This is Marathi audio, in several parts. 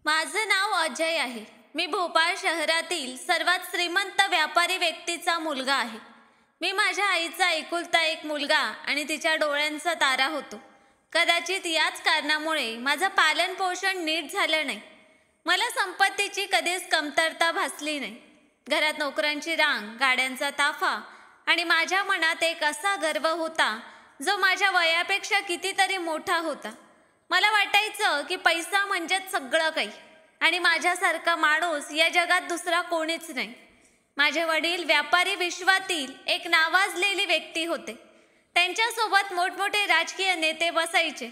माझं नाव अजय आहे. मी भोपाळ शहरातील सर्वात श्रीमंत व्यापारी व्यक्तीचा मुलगा आहे. मी माझ्या आईचा एकुलता एक मुलगा आणि तिच्या डोळ्यांचा तारा होतो. कदाचित याच कारणामुळे माझं पालन पोषण नीट झालं नाही. मला संपत्तीची कधीच कमतरता भासली नाही. घरात नोकरांची रांग, गाड्यांचा ताफा आणि माझ्या मनात एक असा गर्व होता जो माझ्या वयापेक्षा कितीतरी मोठा होता. मला वाटायचं की पैसा म्हणजेच सगळं काही आणि माझ्यासारखा माणूस या जगात दुसरा कोणीच नाही. माझे वडील व्यापारी विश्वातील एक नावाजलेली व्यक्ती होते. त्यांच्यासोबत मोठमोठे राजकीय नेते बसायचे,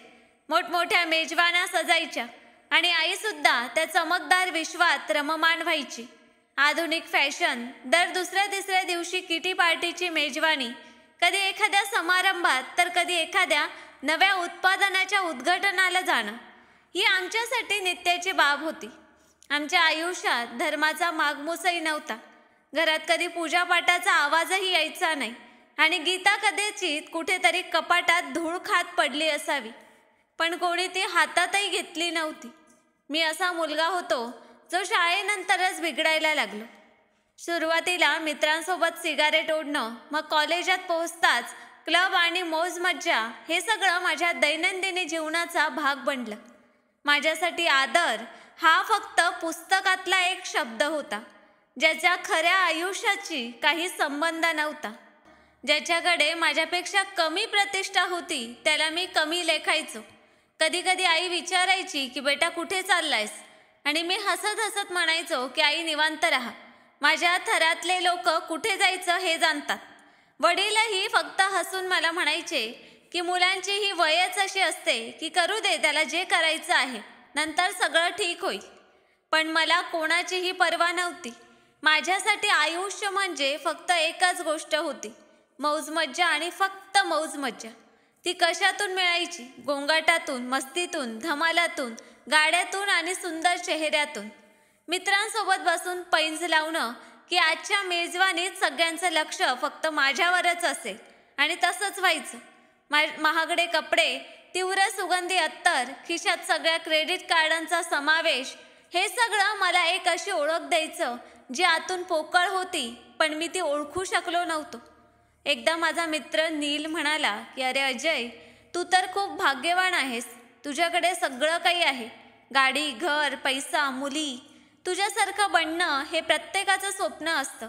मोठमोठ्या मेजवाना सजायच्या आणि आईसुद्धा त्या चमकदार विश्वात रममाण व्हायची. आधुनिक फॅशन, दर दुसऱ्या तिसऱ्या दिवशी किटी पार्टीची मेजवानी, कधी एखाद्या समारंभात तर कधी एखाद्या नव्या उत्पादनाच्या उद्घाटनाला जाणं, ही आमच्यासाठी नित्याची बाब होती. आमच्या आयुष्यात धर्माचा मागमूसही नव्हता. घरात कधी पूजापाठाचा आवाजही यायचा नाही आणि गीता कदाचित कुठेतरी कपाटात धूळ खात पडली असावी, पण कोणी ती हातातही घेतली नव्हती. मी असा मुलगा होतो जो शाळेनंतरच बिघडायला लागलो. सुरुवातीला मित्रांसोबत सिगारेट ओढणं, मग कॉलेजात पोहोचताच क्लब आणि मौज मज्जा, हे सगळं माझ्या दैनंदिनी जीवनाचा भाग बनलं. माझ्यासाठी आदर हा फक्त पुस्तकातला एक शब्द होता, ज्याच्या खऱ्या आयुष्याची काही संबंध नव्हता. ज्याच्याकडे माझ्यापेक्षा कमी प्रतिष्ठा होती त्याला मी कमी लेखायचो. कधी कधी आई विचारायची की बेटा कुठे चाललायस, आणि मी हसत हसत म्हणायचो की आई निवांत राहा, माझ्या थरातले लोक कुठे जायचं हे जाणतात. वडीलही फक्त हसून मला म्हणायचे की मुलांची ही वयच अशी असते की करू दे त्याला जे करायचं आहे, नंतर सगळं ठीक होईल. पण मला कोणाचीही पर्वा नव्हती. माझ्यासाठी आयुष्य म्हणजे फक्त एकच गोष्ट होती, मौज मज्जा आणि फक्त मौज मज्जा. ती कशातून मिळायची? गोंगाटातून, मस्तीतून, धमालातून, गाड्यातून आणि सुंदर चेहऱ्यातून. मित्रांसोबत बसून पैंज लावणं की आजच्या मेजवानीत सगळ्यांचं लक्ष फक्त माझ्यावरच असेल, आणि तसंच व्हायचं. महागडे कपडे, तीव्र सुगंधी अत्तर, खिशात सगळ्या क्रेडिट कार्डांचा समावेश, हे सगळं मला एक अशी ओळख द्यायचं जी आतून पोकळ होती, पण मी ती ओळखू शकलो नव्हतो. एकदा माझा मित्र नील म्हणाला की अरे अजय, तू तर खूप भाग्यवान आहेस. तुझ्याकडे सगळं काही आहे, गाडी, घर, पैसा, मुली. तुझ्यासारखं बनणं हे प्रत्येकाचं स्वप्न असतं.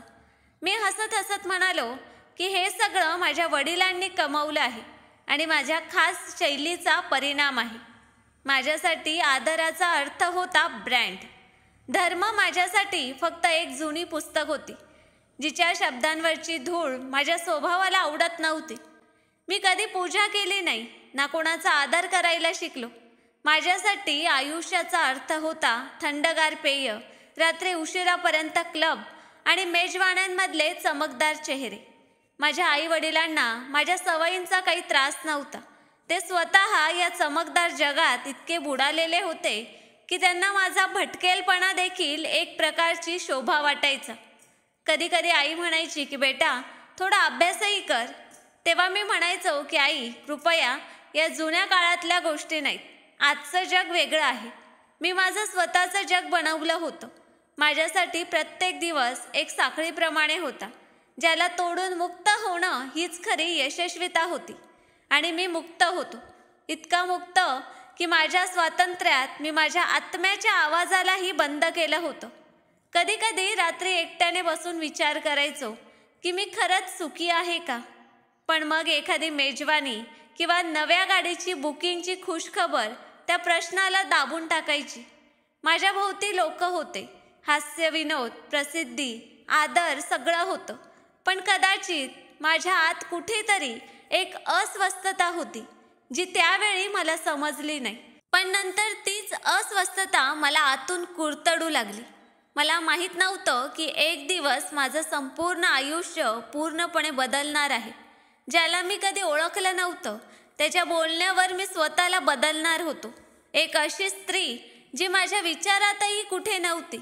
मी हसत हसत म्हणालो की हे सगळं माझ्या वडिलांनी कमावलं आहे आणि माझ्या खास शैलीचा परिणाम आहे. माझ्यासाठी आदराचा अर्थ होता ब्रँड. धर्म माझ्यासाठी फक्त एक जुनी पुस्तक होती, जिच्या शब्दांवरची धूळ माझ्या स्वभावाला आवडत नव्हती. मी कधी पूजा केली नाही, ना कोणाचा आदर करायला शिकलो. माझ्यासाठी आयुष्याचा अर्थ होता थंडगार पेय, रात्री उशिरापर्यंत क्लब आणि मेजवान्यांमधले चमकदार चेहरे. माझ्या आई वडिलांना माझ्या सवयींचा काही त्रास नव्हता. ते स्वतः या चमकदार जगात इतके बुडालेले होते की त्यांना माझा भटकेलपणा देखील एक प्रकारची शोभा वाटायचा. कधी कधी आई म्हणायची की बेटा थोडा अभ्यासही कर. तेव्हा मी म्हणायचो की आई कृपया या जुन्या काळातल्या गोष्टी नाहीत, आजचं जग वेगळं आहे. मी माझं स्वतःचं जग बनवलं होतं. माझ्यासाठी प्रत्येक दिवस एक साखळीप्रमाणे होता, ज्याला तोडून मुक्त होणं हीच खरी यशस्वीता होती. आणि मी मुक्त होतो, इतका मुक्त की माझ्या स्वातंत्र्यात मी माझ्या आत्म्याच्या आवाजालाही बंद केलं होतं. कधी कधी रात्री एकट्याने बसून विचार करायचो की मी खरंच सुखी आहे का. पण मग एखादी मेजवानी किंवा नव्या गाडीची बुकिंगची खुशखबर त्या प्रश्नाला दाबून टाकायची. माझ्या भोवती लोक होते, हास्य, विनोद, प्रसिद्धी, आदर सगळं होतं, पण कदाचित माझ्या आत कुठेतरी एक अस्वस्थता होती जी त्यावेळी मला समजली नाही. पण नंतर तीच अस्वस्थता मला आतून कुरतडू लागली. मला माहीत नव्हतं की एक दिवस माझं संपूर्ण आयुष्य पूर्णपणे बदलणार आहे. ज्याला मी कधी ओळखलं नव्हतं त्याच्या बोलण्यावर मी स्वतःला बदलणार होतो. एक अशी स्त्री जी माझ्या विचारातही कुठे नव्हती,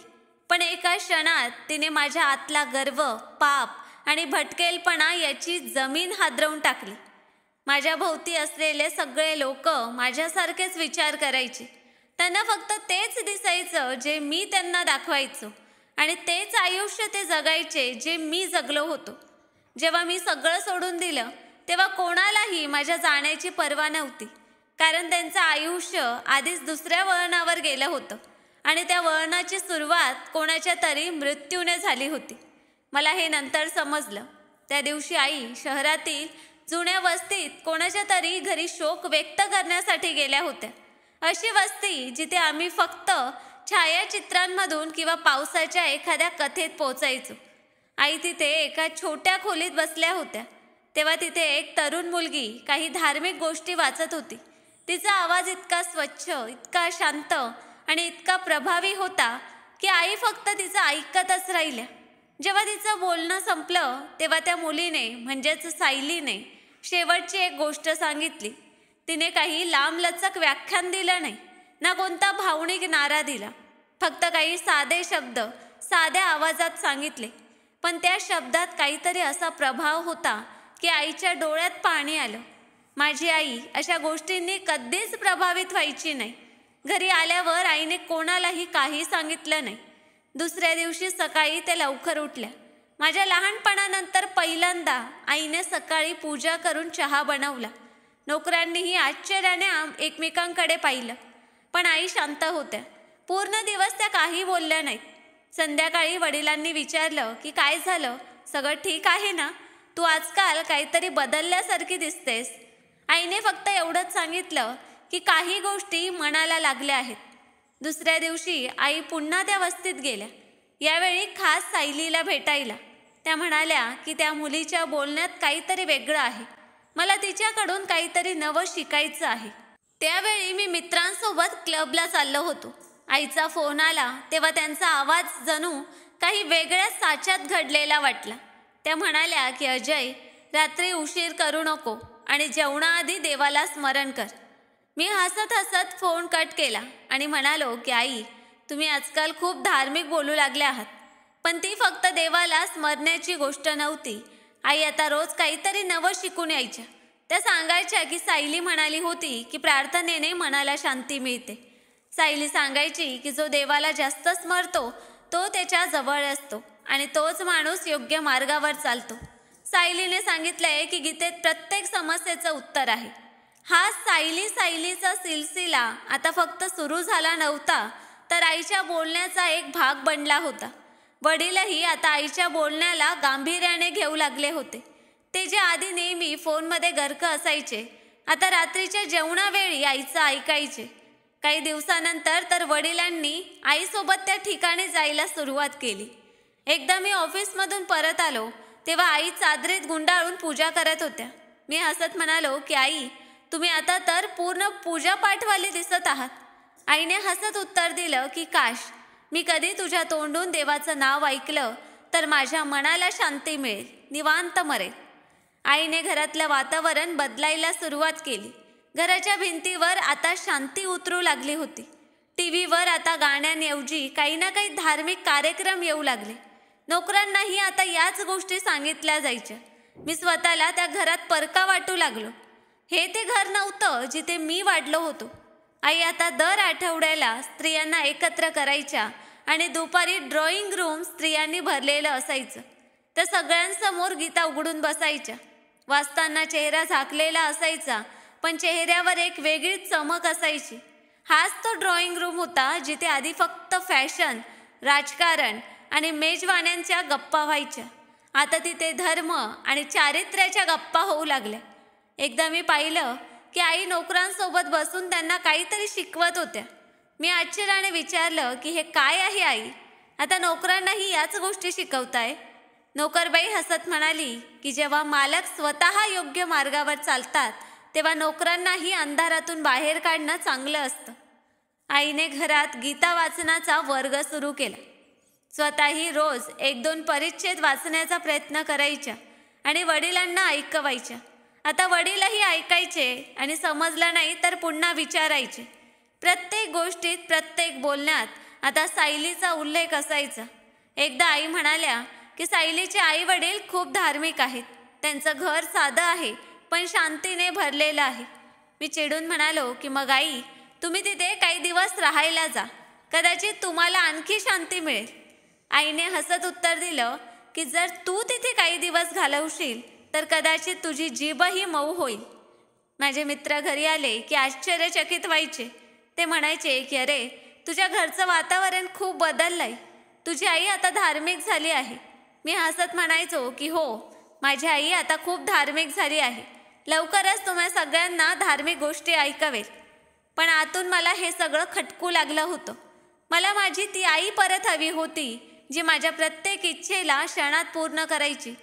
पण एका क्षणात तिने माझ्या आतला गर्व, पाप आणि भटकेलपणा याची जमीन हादरवून टाकली. माझ्या भोवती असलेले सगळे लोक माझ्यासारखेच विचार करायचे. त्यांना फक्त तेच दिसायचं जे मी त्यांना दाखवायचो आणि तेच आयुष्य ते जगायचे जे मी जगलो होतो. जेव्हा मी सगळं सोडून दिलं तेव्हा कोणालाही माझ्या जाण्याची पर्वा नव्हती, कारण त्यांचं आयुष्य आधीच दुसऱ्या वळणावर गेलं होतं आणि त्या वळणाची सुरुवात कोणाच्या तरी मृत्यूने झाली होती. मला हे नंतर समजलं. त्या दिवशी आई शहरातील जुन्या वस्तीत कोणाच्या तरी घरी शोक व्यक्त करण्यासाठी गेल्या होत्या. अशी वस्ती जिथे आम्ही फक्त छायाचित्रांमधून किंवा पावसाच्या एखाद्या कथेत पोचायचो. आई तिथे एका छोट्या खोलीत बसल्या होत्या. तेव्हा तिथे एक तरुण मुलगी काही धार्मिक गोष्टी वाचत होती. तिचा आवाज इतका स्वच्छ, इतका शांत आणि इतका प्रभावी होता की आई फक्त तिचं ऐकतच राहिल्या. जेव्हा तिचं बोलणं संपलं तेव्हा त्या मुलीने म्हणजेच सायलीने शेवटची एक गोष्ट सांगितली. तिने काही लांबलचक व्याख्यान दिलं नाही, ना कोणता भावनिक नारा दिला. फक्त काही साधे शब्द साध्या आवाजात सांगितले, पण त्या शब्दात काहीतरी असा प्रभाव होता की आईच्या डोळ्यात पाणी आलं. माझी आई अशा गोष्टींनी कधीच प्रभावित व्हायची नाही. घरी आल्यावर आईने कोणालाही काही सांगितलं नाही. दुसऱ्या दिवशी सकाळी त्या लवकर उठल्या. माझ्या लहानपणानंतर पहिल्यांदा आईने सकाळी पूजा करून चहा बनवला. नोकरांनीही आश्चर्याने एकमेकांकडे पाहिलं, पण आई शांत होत्या. पूर्ण दिवस त्या काही बोलल्या नाहीत. संध्याकाळी वडिलांनी विचारलं की काय झालं, सगळं ठीक आहे ना, तू आजकाल काहीतरी बदलल्यासारखी दिसतेस. आईने फक्त एवढंच सांगितलं की काही गोष्टी मनाला लागल्या आहेत. दुसऱ्या दिवशी आई पुन्हा त्या वस्तीत गेल्या, यावेळी खास सायलीला भेटायला. त्या म्हणाल्या की त्या मुलीच्या बोलण्यात काहीतरी वेगळं आहे, मला तिच्याकडून काहीतरी नवं शिकायचं आहे. त्यावेळी मी मित्रांसोबत क्लबला चाललो होतो. आईचा फोन आला तेव्हा त्यांचा आवाज जणू काही वेगळ्याच साच्यात घडलेला वाटला. त्या म्हणाल्या की अजय, रात्री उशीर करू नको आणि जेवणाआधी देवाला स्मरण कर. मी हसत हसत फोन कट केला आणि म्हणालो की आई, तुम्ही आजकाल खूप धार्मिक बोलू लागले आहात. पण ती फक्त देवाला स्मरण्याची गोष्ट नव्हती. आई आता रोज काहीतरी नवं शिकून यायच्या. त्या सांगायच्या की सायली म्हणाली होती की प्रार्थनेने मनाला शांती मिळते. सायली सांगायची की जो देवाला जास्त स्मरतो तो त्याच्या जवळ असतो आणि तोच माणूस योग्य मार्गावर चालतो. सायलीने सांगितलंय की गीतेत प्रत्येक समस्येचं उत्तर आहे. हा सायलीचा सिलसिला आता फक्त सुरू झाला नव्हता, तर आईच्या बोलण्याचा एक भाग बनला होता. वडीलही आता आईच्या बोलण्याला गांभीर्याने घेऊ लागले होते. ते जे आधी नेहमी फोनमध्ये गर्क असायचे, आता रात्रीच्या जेवणावेळी आईचं ऐकायचे. काही दिवसानंतर तर वडिलांनी आईसोबत त्या ठिकाणी जायला सुरुवात केली. एकदा मी ऑफिसमधून परत आलो तेव्हा आई चादरीत गुंडाळून पूजा करत होत्या. मी हसत म्हणालो की आई, तुम्ही आता तर पूर्ण पूजा पाठवाली दिसत आहात. आईने हसत उत्तर दिलं की काश मी कधी तुझ्या तोंडून देवाचं नाव ऐकलं तर माझ्या मनाला शांती मिळेल, निवांत मरेल. आईने घरातलं वातावरण बदलायला सुरुवात केली. घराच्या भिंतीवर आता शांती उतरू लागली होती. टीव्हीवर आता गाण्यांऐवजी काही ना काही धार्मिक कार्यक्रम येऊ लागले. नोकरांनाही आता याच गोष्टी सांगितल्या जायच्या. मी स्वतःला त्या घरात परका वाटू लागलो. हे ते घर नव्हतं जिथे मी वाढलो होतो. आई आता दर आठवड्याला स्त्रियांना एकत्र करायच्या आणि दुपारी ड्रॉइंग रूम स्त्रियांनी भरलेलं असायचं. त्या सगळ्यांसमोर गीता उघडून बसायच्या. वाचताना चेहरा झाकलेला असायचा, पण चेहऱ्यावर एक वेगळीच चमक असायची. हाच तो ड्रॉइंग रूम होता जिथे आधी फक्त फॅशन, राजकारण आणि मेजवान्यांच्या गप्पा व्हायच्या. आता तिथे धर्म आणि चारित्र्याच्या गप्पा होऊ लागल्या. एकदा मी पाहिलं की आई नोकरांसोबत बसून त्यांना काहीतरी शिकवत होत्या. मी आश्चर्याने विचारलं की हे काय आहे आई, आता नोकरांनाही याच गोष्टी शिकवताय? नोकरबाई हसत म्हणाली की जेव्हा मालक स्वतः योग्य मार्गावर चालतात तेव्हा नोकरांनाही अंधारातून बाहेर काढणं चांगलं असतं. आईने घरात गीता वाचनाचा वर्ग सुरू केला. स्वतःही रोज 1-2 परिच्छेद वाचण्याचा प्रयत्न करायच्या आणि वडिलांना ऐकवायच्या. आता वडीलही ऐकायचे आणि समजलं नाही तर पुन्हा विचारायचे. प्रत्येक गोष्टीत, प्रत्येक बोलण्यात आता सायलीचा उल्लेख असायचा. एकदा आई म्हणाल्या की सायलीचे आई वडील खूप धार्मिक आहेत. त्यांचं घर साधं आहे पण शांतीने भरलेलं आहे. मी चिडून म्हणालो की मग आई, तुम्ही तिथे काही दिवस राहायला जा, कदाचित तुम्हाला आणखी शांती मिळेल. आईने हसत उत्तर दिलं की जर तू तिथे काही दिवस घालवशील तर कदाचित तुझी जीभही मऊ होईल. माझे मित्र घरी आले की आश्चर्यचकित व्हायचे. ते म्हणायचे की अरे, तुझ्या घरचं वातावरण खूप बदललंय, तुझी आई आता धार्मिक झाली आहे. मी हसत म्हणायचो की हो, माझी आई आता खूप धार्मिक झाली आहे, लवकरच तुम्हा सगळ्यांना धार्मिक गोष्टी ऐकवेल. पण आतून मला हे सगळं खटकू लागलं होतं. मला माझी ती आई परत हवी होती, जी माझ्या प्रत्येक इच्छेला क्षणात पूर्ण करायची,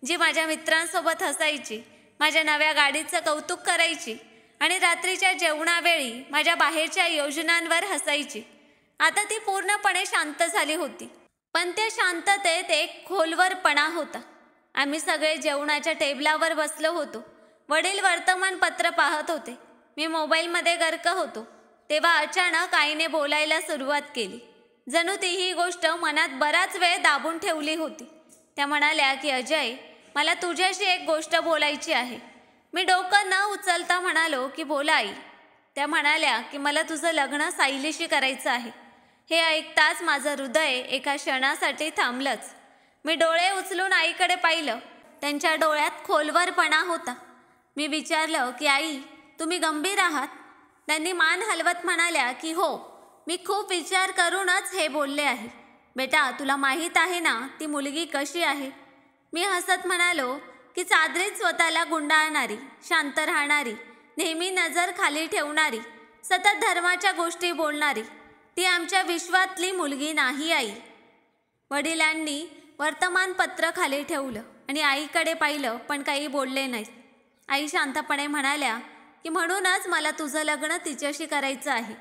जी माझ्या मित्रांसोबत हसायची, माझ्या नव्या गाडीचं कौतुक करायची आणि रात्रीच्या जेवणावेळी माझ्या बाहेरच्या योजनांवर हसायची. आता ती पूर्णपणे शांत झाली होती, पण त्या शांततेत एक खोलवरपणा होता. आम्ही सगळे जेवणाच्या टेबलावर बसलो होतो. वडील वर्तमानपत्र पाहत होते. मी मोबाईलमध्ये गर्क होतो. तेव्हा अचानक आईने बोलायला सुरुवात केली. जणू ती ही गोष्ट मनात बराच वेळ दाबून ठेवली होती. त्या म्हणाल्या की अजय, मला तुझ्याशी एक गोष्ट बोलायची आहे. मी डोकं न उचलता म्हणालो की बोला आई. त्या म्हणाल्या की मला तुझं लग्न सायलीशी करायचं आहे. हे ऐकताच माझं हृदय एका क्षणासाठी थांबलंच. मी डोळे उचलून आईकडे पाहिलं. त्यांच्या डोळ्यात खोलवरपणा होता. मी विचारलं की आई, तुम्ही गंभीर आहात? त्यांनी मान हलवत म्हणाल्या की हो, मी खूप विचार करूनच हे बोलले आहे. बेटा, तुला माहीत आहे ना ती मुलगी कशी आहे? मी हसत म्हणालो की चादरीत स्वतःला गुंडाळणारी, शांत राहणारी, नेहमी नजर खाली ठेवणारी, सतत धर्माच्या गोष्टी बोलणारी, ती आमच्या विश्वातली मुलगी नाही आई. वडिलांनी वर्तमानपत्र खाली ठेवलं आणि आईकडे पाहिलं, पण काही बोलले नाहीत. आई शांतपणे म्हणाल्या की म्हणूनच मला तुझं लग्न तिच्याशी करायचं आहे.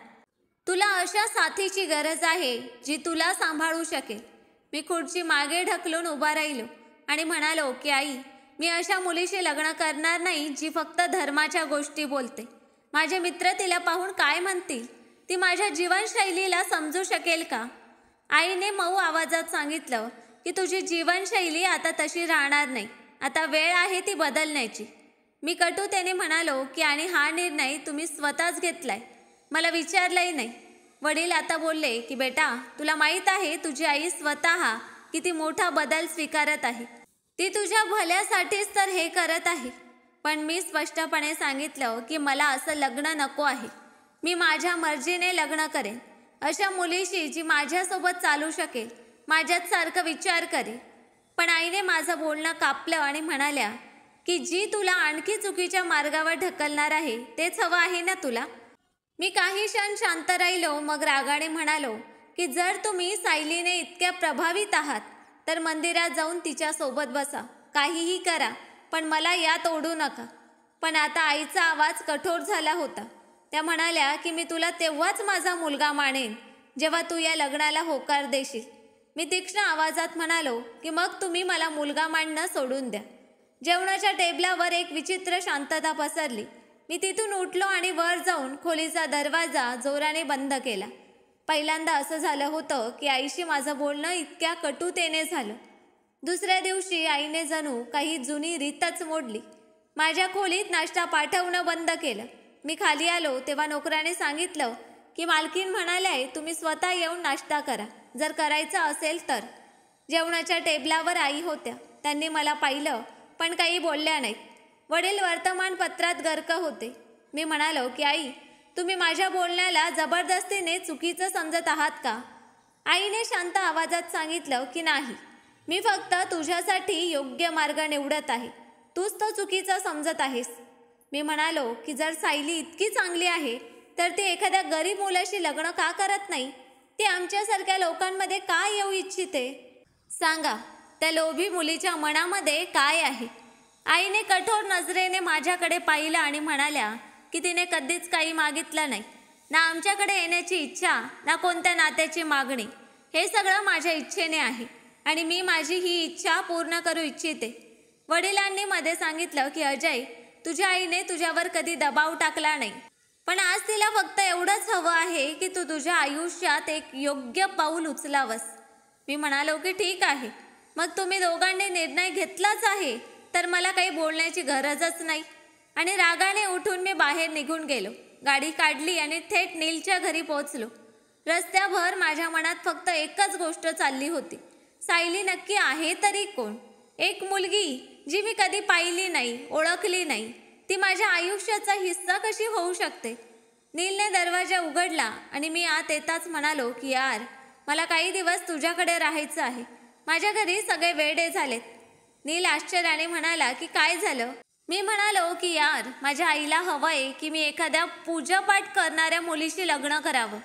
तुला अशा साथीची गरज आहे जी तुला सांभाळू शकेल. मी खुर्ची मागे ढकलून उभा राहिलो आणि म्हणालो की आई, मी अशा मुलीशी लग्न करणार नाही जी फक्त धर्माच्या गोष्टी बोलते. माझे मित्र तिला पाहून काय म्हणतील? ती माझ्या जीवनशैलीला समजू शकेल का? आईने मऊ आवाजात सांगितलं की तुझी जीवनशैली आता तशी राहणार नाही. आता वेळ आहे ती बदलण्याची. मी कटुतेने म्हणालो की आणि हा निर्णय तुम्ही स्वतःच घेतलाय, मला विचारलंही नाही. वडील आता बोलले की बेटा, तुला माहीत आहे तुझी आई स्वतः किती मोठा बदल स्वीकारत आहे. ती तुझ्या भल्यासाठीच तर हे करत आहे. पण मी स्पष्टपणे सांगितलं की मला असं लग्न नको आहे. मी माझ्या मर्जीने लग्न करेन, अशा मुलीशी जी माझ्यासोबत चालू शकेल, माझ्याच सारखं विचार करेल. पण आईने माझं बोलणं कापलं आणि म्हणाल्या की जी तुला आणखी चुकीच्या मार्गावर ढकलणार आहे तेच हवं आहे ना तुला? मी काही क्षण शांत राहिलो. मग रागाने म्हणालो की जर तुम्ही सायलीने इतक्या प्रभावित आहात तर मंदिरात जाऊन तिच्या सोबत बसा, काहीही करा, पण मला यात ओढू नका. पण आता आईचा आवाज कठोर झाला होता. त्या म्हणाल्या की मी तुला तेव्हाच माझा मुलगा मानेन जेव्हा तू या लग्नाला होकार देशील. मी तीक्ष्ण आवाजात म्हणालो की मग तुम्ही मला मुलगा मानणं सोडून द्या. जेवणाच्या टेबलावर एक विचित्र शांतता पसरली. मी तिथून उठलो आणि वर जाऊन खोलीचा दरवाजा जोराने बंद केला. पहिल्यांदा असं झालं होतं की आईशी माझं बोलणं इतक्या कटुतेने झालं. दुसऱ्या दिवशी आईने जणू काही जुनी रीतच मोडली. माझ्या खोलीत नाश्ता पाठवणं बंद केलं. मी खाली आलो तेव्हा नोकराने सांगितलं की मालकीण म्हणाल्याय तुम्ही स्वतः येऊन नाश्ता करा, जर करायचा असेल तर. जेवणाच्या टेबलावर आई होत्या. त्यांनी मला पाहिलं पण काही बोलल्या नाहीत. वडील वर्तमानपत्रात गर्क होते. मी म्हणालो की आई, तुम्ही माझ्या बोलण्याला जबरदस्तीने चुकीचं समजत आहात का? आईने शांत आवाजात सांगितलं की नाही, मी फक्त तुझ्यासाठी योग्य मार्ग निवडत आहे, तूच तो चुकीचा समजत आहेस. मी म्हणालो की जर सायली इतकी चांगली आहे तर ती एखाद्या गरीब मुलाशी लग्न का करत नाही? ती आमच्यासारख्या लोकांमध्ये का येऊ इच्छिते? सांगा, त्या लोभी मुलीच्या मनामध्ये काय आहे? आईने कठोर नजरेने माझ्याकडे पाहिलं आणि म्हणाल्या की तिने कधीच काही मागितलं नाही, ना आमच्याकडे येण्याची इच्छा, ना कोणत्या नात्याची मागणी. हे सगळं माझ्या इच्छेने आहे आणि मी माझी ही इच्छा पूर्ण करू इच्छिते. वडिलांनी मध्ये सांगितलं की अजय, तुझ्या आईने तुझ्यावर कधी दबाव टाकला नाही, पण आज तिला फक्त एवढंच हवं आहे की तू तुझ्या आयुष्यात एक योग्य पाऊल उचलावस. मी म्हणालो की ठीक आहे, मग तुम्ही दोघांनी निर्णय घेतलाच आहे तर मला काही बोलण्याची गरजच नाही. आणि रागाने उठून मी बाहेर निघून गेलो. गाडी काढली आणि थेट नीलच्या घरी पोहोचलो. रस्त्याभर माझ्या मनात फक्त एकच गोष्ट चालली होती. सायली नक्की आहे तरी कोण? एक मुलगी जी मी कधी पाहिली नाही, ओळखली नाही, ती माझ्या आयुष्याचा हिस्सा कशी होऊ शकते? नीलने दरवाजा उघडला आणि मी आत येताच म्हणालो की यार, मला काही दिवस तुझ्याकडे राहायचं आहे. माझ्या घरी सगळे वेडे झालेत. नील आश्चर्याने म्हणाला की काय झालं? मी म्हणालो की यार, माझ्या आईला हवंय की मी एखाद्या पूजापाठ करणाऱ्या मुलीशी लग्न करावं.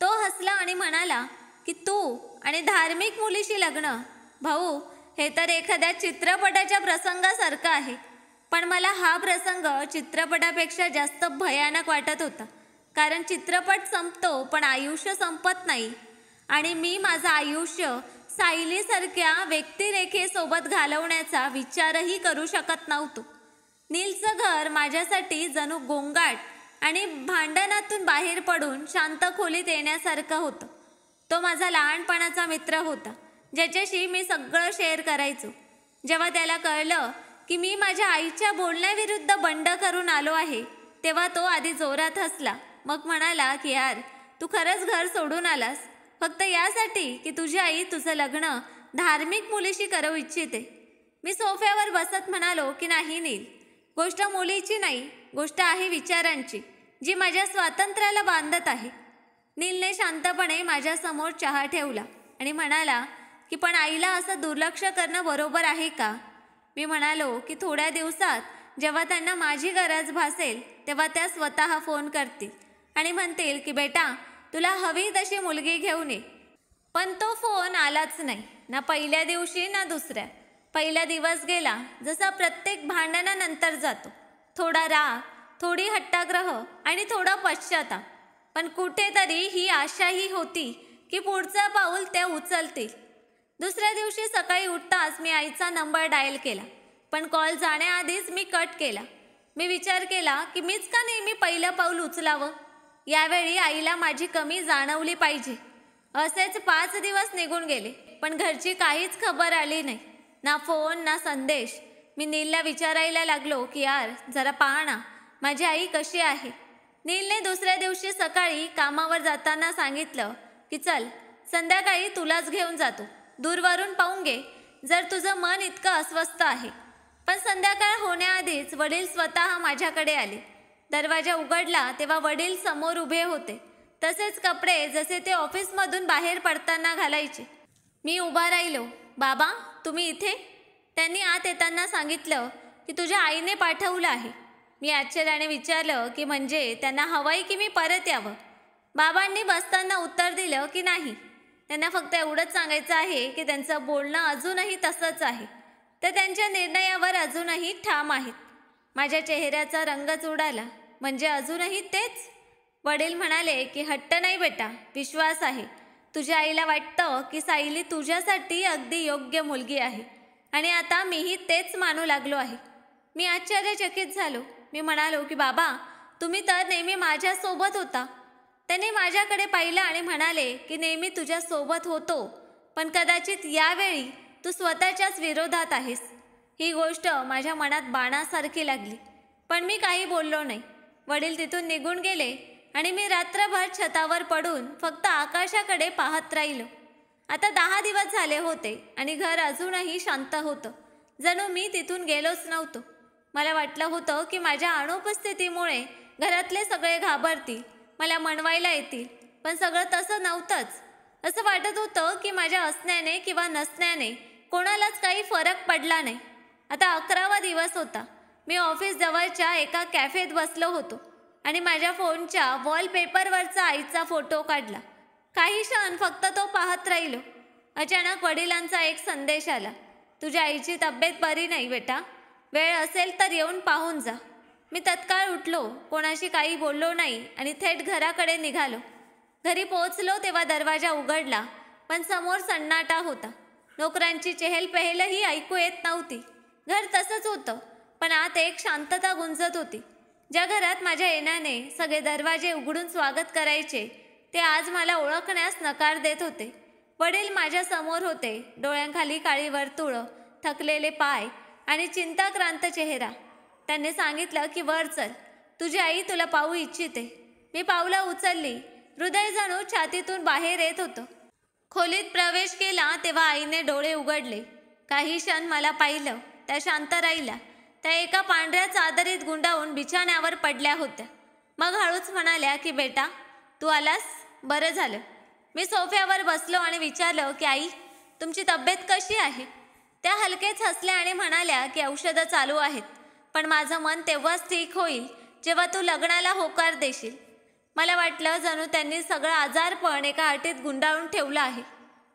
तो हसला आणि म्हणाला की तू आणि धार्मिक मुलीशी लग्न? भाऊ, हे तर एखाद्या चित्रपटाच्या प्रसंगासारखं आहे. पण मला हा प्रसंग चित्रपटापेक्षा जास्त भयानक वाटत होता. कारण चित्रपट संपतो पण आयुष्य संपत नाही. आणि मी माझं आयुष्य सायलीसारख्या व्यक्तिरेखेसोबत घालवण्याचा विचारही करू शकत नव्हतो. नीलचं घर माझ्यासाठी जणू गोंगाट आणि भांडणातून बाहेर पडून शांत खोलीत येण्यासारखं होतं. तो माझा लहानपणाचा मित्र होता, ज्याच्याशी मी सगळं शेअर करायचो. जेव्हा त्याला कळलं की मी माझ्या आईच्या बोलण्याविरुद्ध बंड करून आलो आहे, तेव्हा तो आधी जोरात हसला. मग म्हणाला की यार, तू खरंच घर सोडून आलास फक्त यासाठी की तुझी आई तुझं लग्न धार्मिक मुलीशी करू इच्छिते? मी सोफ्यावर बसत म्हणालो की नाही नील, गोष्ट मुलीची नाही, गोष्ट आहे विचारांची, जी माझ्या स्वातंत्र्याला बांधत आहे. नीलने शांतपणे माझ्यासमोर चहा ठेवला आणि म्हणाला की पण आईला असं दुर्लक्ष करणं बरोबर आहे का? मी म्हणालो की थोड्या दिवसात जेव्हा त्यांना माझी गरज भासेल तेव्हा त्या स्वतः फोन करतील आणि म्हणतील की बेटा, तुला हवी तशी मुलगी घेऊन ये. पण तो फोन आलाच नाही, ना पहिल्या दिवशी ना दुसऱ्या. पहिला दिवस गेला जसा प्रत्येक भांडणानंतर जातो. थोडा राग, थोडी हट्टाग्रह आणि थोडा पश्चाताप. पण कुठेतरी ही आशाही होती की पुढचं पाऊल ते उचलतील. दुसऱ्या दिवशी सकाळी उठताच मी आईचा नंबर डायल केला, पण कॉल जाण्याआधीच मी कट केला. मी विचार केला की मीच का नेहमी पहिलं पाऊल उचलावं? यावेळी आईला माझी कमी जाणवली पाहिजे. असेच 5 दिवस निघून गेले, पण घरची काहीच खबर आली नाही, ना फोन ना संदेश. मी नीलला विचारायला लागलो की यार, जरा पहा ना, माझी आई कशी आहे? नीलने दुसऱ्या दिवशी सकाळी कामावर जाताना सांगितलं की चल, संध्याकाळी तुलाच घेऊन जातो, दूरवरून पाहून घे जर तुझं मन इतकं अस्वस्थ आहे. पण संध्याकाळ होण्याआधीच वडील स्वतः माझ्याकडे आले. दरवाजा उघडला तेव्हा वडील समोर उभे होते, तसेच कपडे जसे ते ऑफिसमधून बाहेर पडताना घालायचे. मी उभा राहिलो. बाबा, तुम्ही इथे? त्यांनी आत येताना सांगितलं की तुझ्या आईने पाठवलं आहे. मी आश्चर्याने विचारलं की म्हणजे त्यांना हवंय की मी परत यावं? बाबांनी बसताना उत्तर दिलं की नाही, त्यांना फक्त एवढंच सांगायचं आहे की त्यांचं बोलणं अजूनही तसंच आहे. ते त्यांच्या निर्णयावर अजूनही ठाम आहेत. माझ्या चेहऱ्याचा रंगच उडाला. म्हणजे अजूनही तेच? वडील म्हणाले की हट्ट नाही बेटा, विश्वास आहे. तुझ्या आईला वाटतं की सायली तुझ्यासाठी अगदी योग्य मुलगी आहे आणि आता मीही तेच मानू लागलो आहे. मी आश्चर्यचकित झालो. मी म्हणालो की बाबा, तुम्ही तर नेहमी माझ्यासोबत होता. त्यांनी माझ्याकडे पाहिलं आणि म्हणाले की नेहमी तुझ्यासोबत होतो, पण कदाचित यावेळी तू स्वतःच्याच विरोधात आहेस. ही गोष्ट माझ्या मनात बाणासारखी लागली, पण मी काही बोललो नाही. वडील तिथून निघून गेले आणि मी रात्रभर छतावर पडून फक्त आकाशाकडे पाहत राहिलो. आता 10 दिवस झाले होते आणि घर अजूनही शांत होतं, जणू मी तिथून गेलोच नव्हतो. मला वाटलं होतं की माझ्या अनुपस्थितीमुळे घरातले सगळे घाबरतील, मला मनवायला येतील, पण सगळं तसं नव्हतंच. असं वाटत होतं की माझ्या असण्याने किंवा नसण्याने कोणालाच काही फरक पडला नाही. आता 11वा दिवस होता. मी ऑफिस जवळच्या एका कॅफेत बसलो होतो आणि माझ्या फोनच्या वॉलपेपरवरचा आईचा फोटो काढला. काही क्षण फक्त तो पाहत राहिलो. अचानक वडिलांचा एक संदेश आला. तुझ्या आईची तब्येत बरी नाही बेटा, वेळ असेल तर येऊन पाहून जा. मी तत्काळ उठलो, कोणाशी काही बोललो नाही आणि थेट घराकडे निघालो. घरी पोहोचलो तेव्हा दरवाजा उघडला, पण समोर सन्नाटा होता. नोकरांची चेहलपहलही ऐकू येत नव्हती. घर तसंच होतं, पण आत एक शांतता गुंजत होती. ज्या घरात माझ्या येण्याने सगळे दरवाजे उघडून स्वागत करायचे, ते आज मला ओळखण्यास नकार देत होते. वडील माझ्या समोर होते, डोळ्यांखाली काळी वर्तुळं, थकलेले पाय आणि चिंताक्रांत चेहरा. त्यांनी सांगितलं की वर चल, तुझी आई तुला पाहू इच्छिते. मी पावलं उचलली. हृदय जणू छातीतून बाहेर येत होतं. खोलीत प्रवेश केला तेव्हा आईने डोळे उघडले. काही क्षण मला पाहिलं. त्या शांत राहिल्या. त्या एका पांढऱ्या चादरीत गुंडाळून बिछाण्यावर पडल्या होत्या. मग हळूच म्हणाल्या की बेटा तू आलास, बरं झालं. मी सोफ्यावर बसलो आणि विचारलं की आई तुमची तब्येत कशी आहे. त्या हलकेच हसल्या आणि म्हणाल्या की औषधं चालू आहेत, पण माझं मन तेव्हाच ठीक होईल जेव्हा तू लग्नाला होकार देशील. मला वाटलं जणू त्यांनी सगळं आजारपण एका अटीत गुंडाळून ठेवलं आहे.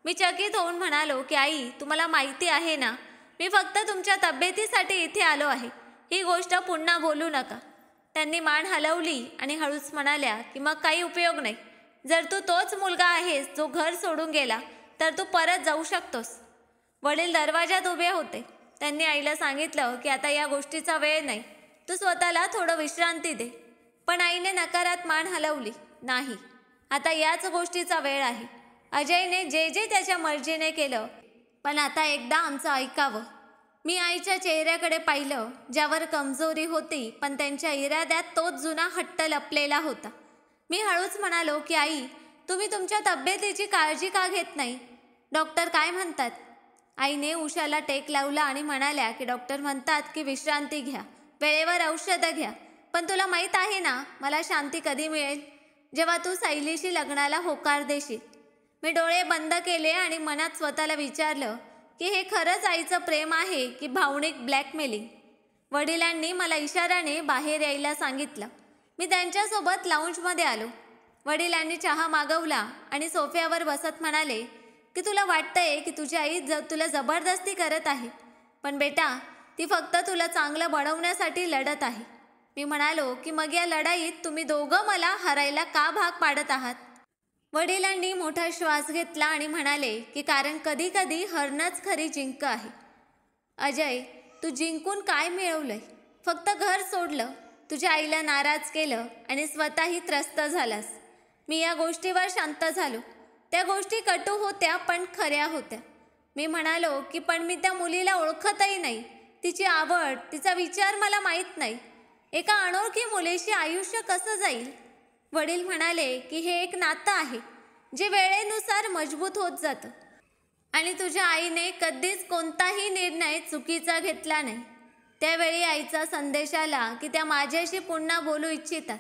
मी चकित होऊन म्हणालो की आई तुम्हाला माहिती आहे ना, मी फक्त तुमच्या तब्येतीसाठी इथे आलो आहे. ही गोष्ट पुन्हा बोलू नका. त्यांनी मान हलवली आणि हळूच म्हणाल्या की मग काही उपयोग नाही. जर तू तोच मुलगा आहेस जो घर सोडून गेला तर तू परत जाऊ शकतोस. वडील दरवाजात उभे होते. त्यांनी आईला सांगितलं की आता या गोष्टीचा वेळ नाही, तू स्वतःला थोडं विश्रांती दे. पण आईने नकारात मान हलवली. नाही, आता याच गोष्टीचा वेळ आहे. अजयने जे जे त्याच्या मर्जीने केलं, पण आता एकदा आमचं ऐकावं. मी आईच्या चेहऱ्याकडे पाहिलं ज्यावर कमजोरी होती, पण त्यांच्या इराद्यात तोच जुना हट्ट लपलेला होता. मी हळूच म्हणालो की आई तुम्ही तुमच्या तब्येतीची काळजी का घेत नाही. डॉक्टर काय म्हणतात. आईने उशाला टेक लावला आणि म्हणाल्या की डॉक्टर म्हणतात की विश्रांती घ्या, वेळेवर औषधं घ्या. पण तुला माहीत आहे ना मला शांती कधी मिळेल. जेव्हा तू सायलीशी लग्नाला होकार देशील. मी डोळे बंद केले आणि मनात स्वतःला विचारलं की हे खरंच आईचं प्रेम आहे की भावनिक ब्लॅकमेलिंग. वडिलांनी मला इशाऱ्याने बाहेर यायला सांगितलं. मी त्यांच्यासोबत लाऊंजमध्ये आलो. वडिलांनी चहा मागवला आणि सोफ्यावर बसत म्हणाले की तुला वाटतंय की तुझी आई तुला जबरदस्ती करत आहे, पण बेटा ती फक्त तुला चांगलं बनवण्यासाठी लढत आहे. मी म्हणालो की मग या लढाईत तुम्ही दोघं मला हरायला का भाग पाडत आहात. वडिलांनी मोठा श्वास घेतला आणि म्हणाले की कारण कधी कधी हरणंच खरी जिंक आहे. अजय तू जिंकून काय मिळवलंय. फक्त घर सोडलं, तुझ्या आईला नाराज केलं आणि स्वतःही त्रस्त झालास. मी या गोष्टीवर शांत झालो. त्या गोष्टी कटू होत्या पण खऱ्या होत्या. मी म्हणालो की पण मी त्या मुलीला ओळखतही नाही. तिची आवड, तिचा विचार मला माहीत नाही. एका अनोळखी मुलीशी आयुष्य कसं जाईल. वडील म्हणाले की हे एक नातं आहे जे वेळेनुसार मजबूत होत जातं आणि तुझ्या आईने कधीच कोणताही निर्णय चुकीचा घेतला नाही. त्यावेळी आईचा संदेश आला की त्या माझ्याशी पुन्हा बोलू इच्छितात.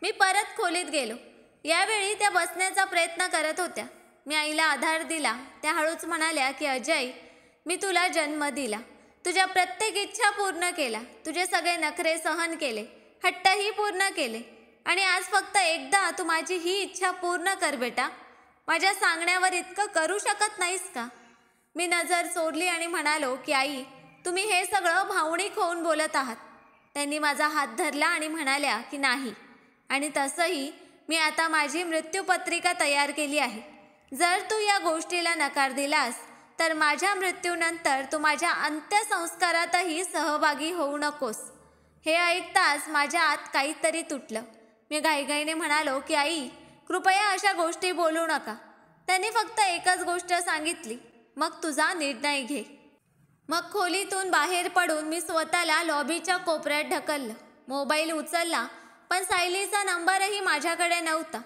मी परत खोलीत गेलो. यावेळी त्या बसण्याचा प्रयत्न करत होत्या. मी आईला आधार दिला. त्या हळूच म्हणाल्या की अजय मी तुला जन्म दिला, तुझ्या प्रत्येक इच्छा पूर्ण केला, तुझे सगळे नखरे सहन केले, हट्टही पूर्ण केले आणि आज फक्त एकदा तू माझी ही इच्छा पूर्ण कर बेटा. माझ्या सांगण्यावर इतकं करू शकत नाहीस का. मी नजर सोडली आणि म्हणालो की आई तुम्ही हे सगळं भावनिक होऊन बोलत आहात. त्यांनी माझा हात धरला आणि म्हणाल्या की नाही, आणि तसंही मी आता माझी मृत्यूपत्रिका तयार केली आहे. जर तू या गोष्टीला नकार दिलास तर माझ्या मृत्यूनंतर तू माझ्या अंत्यसंस्कारातही सहभागी होऊ नकोस. हे ऐकताच माझ्या आत काहीतरी तुटलं. मी घाईघाईने म्हणालो की आई कृपया अशा गोष्टी बोलू नका. त्यांनी फक्त एकच गोष्ट सांगितली, मग तुझा निर्णय घे. मग खोलीतून बाहेर पडून मी स्वतःला लॉबीच्या कोपऱ्यात ढकललं. मोबाईल उचलला पण सायलीचा नंबरही माझ्याकडे नव्हता.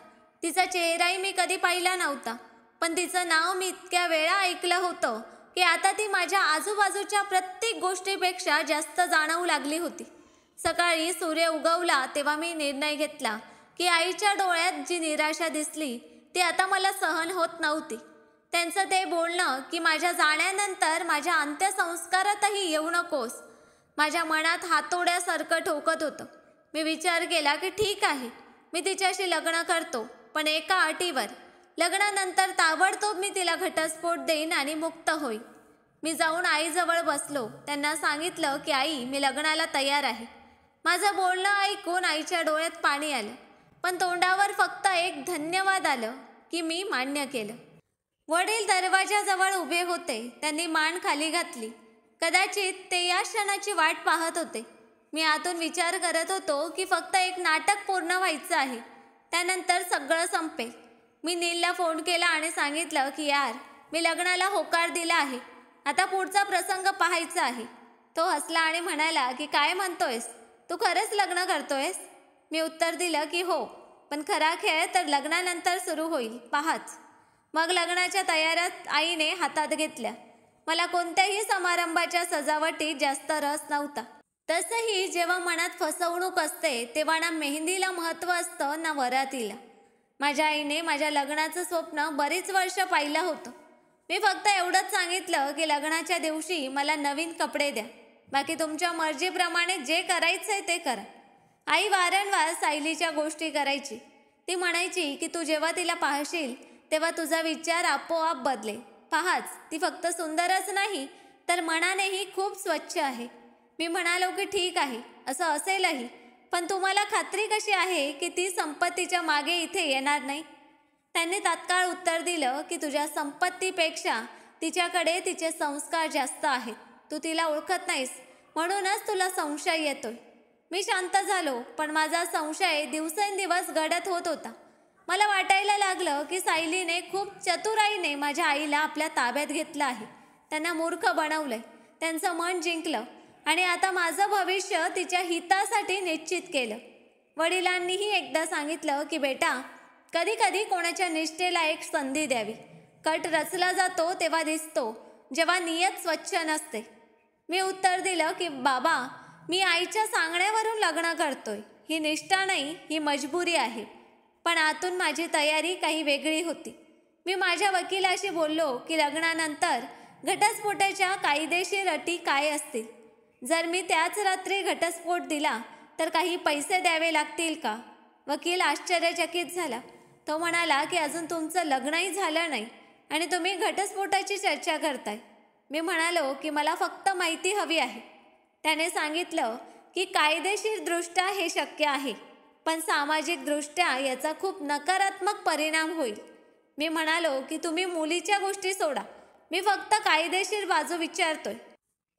तिचा चेहराही मी कधी पाहिला नव्हता, पण तिचं नाव मी इतक्या वेळा ऐकलं होतं की आता ती माझ्या आजूबाजूच्या प्रत्येक गोष्टीपेक्षा जास्त जाणवू लागली होती. सकाळी सूर्य उगवला तेव्हा मी निर्णय घेतला की आईच्या डोळ्यात जी निराशा दिसली ती आता मला सहन होत नव्हती. त्यांचं ते बोलणं की माझ्या जाण्यानंतर माझ्या अंत्यसंस्कारातही येऊ नकोस, माझ्या मनात हातोड्यासारखं ठोकत होतं. मी विचार केला की ठीक आहे, मी तिच्याशी लग्न करतो, पण एका अटीवर. लग्नानंतर ताबडतोब मी तिला घटस्फोट देईन आणि मुक्त होईन. मी जाऊन आईजवळ बसलो. त्यांना सांगितलं की आई मी लग्नाला तयार आहे. माझं बोलणं ऐकून आईच्या डोळ्यात पाणी आलं, पण तोंडावर फक्त एक धन्यवाद आलं की मी मान्य केलं. वडील दरवाजाजवळ उभे होते. त्यांनी मान खाली घातली. कदाचित ते या क्षणाची वाट पाहत होते. मी आतून विचार करत होतो की फक्त एक नाटक पूर्ण व्हायचं आहे, त्यानंतर सगळं संपेल. मी नीलला फोन केला आणि सांगितलं की यार मी लग्नाला होकार दिला आहे, आता पुढचा प्रसंग पाहायचा आहे. तो हसला आणि म्हणाला की काय म्हणतोयस, तू खरंच लग्न करतोयस. मी उत्तर दिलं की हो, पण खरा खेळ तर लग्नानंतर सुरू होईल, पाहाच. मग लग्नाच्या तयाऱ्यात आईने हातात घेतल्या. मला कोणत्याही समारंभाच्या सजावटीत जास्त रस नव्हता. तसंही जेव्हा मनात फसवणूक असते तेव्हा ना मेहंदीला महत्त्व असतं ना वरातीला. माझ्या आईने माझ्या लग्नाचं स्वप्न बरीच वर्ष पाहिलं होतं. मी फक्त एवढंच सांगितलं की लग्नाच्या दिवशी मला नवीन कपडे द्या, बाकी तुमच्या मर्जीप्रमाणे जे करायचंय ते करा. आई वारंवार सायलीच्या गोष्टी करायची. ती म्हणायची की तू जेव्हा तिला पाहशील तेव्हा तुझा विचार आपोआप बदलेल. पाहाच, ती फक्त सुंदरच नाही तर मनानेही खूप स्वच्छ आहे. मी म्हणालो की ठीक आहे, असं असेलही, पण तुम्हाला खात्री कशी आहे की ती संपत्तीच्या मागे इथे येणार नाही? त्यांनी तात्काळ उत्तर दिलं की तुझ्या संपत्तीपेक्षा तिच्याकडे तिचे संस्कार जास्त आहेत. तू तिला ओळखत नाहीस म्हणूनच तुला संशय येतोय. मी शांत झालो, पण माझा संशय दिवसेंदिवस गडद होत होता. मला वाटायला लागलं की सायलीने खूप चतुराईने माझ्या आईला आपल्या ताब्यात घेतलं आहे. त्यांना मूर्ख बनवलंय, त्यांचं मन जिंकलं आणि आता माझं भविष्य तिच्या हितासाठी निश्चित केलं. वडिलांनीही एकदा सांगितलं की बेटा, कधी कधी कोणाच्या निष्ठेला एक संधी द्यावी. कट रचला जातो तेव्हा दिसतो, जेव्हा नियत स्वच्छ नसते. मी उत्तर दिलं की बाबा, मी आईच्या सांगण्यावरून लग्न करतोय. ही निष्ठा नाही, ही मजबुरी आहे. पण आतून माझी तयारी काही वेगळी होती. मी माझ्या वकिलाशी बोललो की लग्नानंतर घटस्फोटाच्या कायदेशीर अटी काय असतील. जर मी त्याच रात्री घटस्फोट दिला तर काही पैसे द्यावे लागतील का? वकील आश्चर्यचकित झाला. तो म्हणाला की अजून तुमचं लग्नही झालं नाही आणि तुम्ही घटस्फोटाची चर्चा करताय. मी म्हणालो की मला फक्त माहिती हवी आहे. त्याने सांगितलं की कायदेशीरदृष्ट्या हे शक्य आहे, पण सामाजिकदृष्ट्या याचा खूप नकारात्मक परिणाम होईल. मी म्हणालो की तुम्ही मुलीच्या गोष्टी सोडा, मी फक्त कायदेशीर बाजू विचारतोय.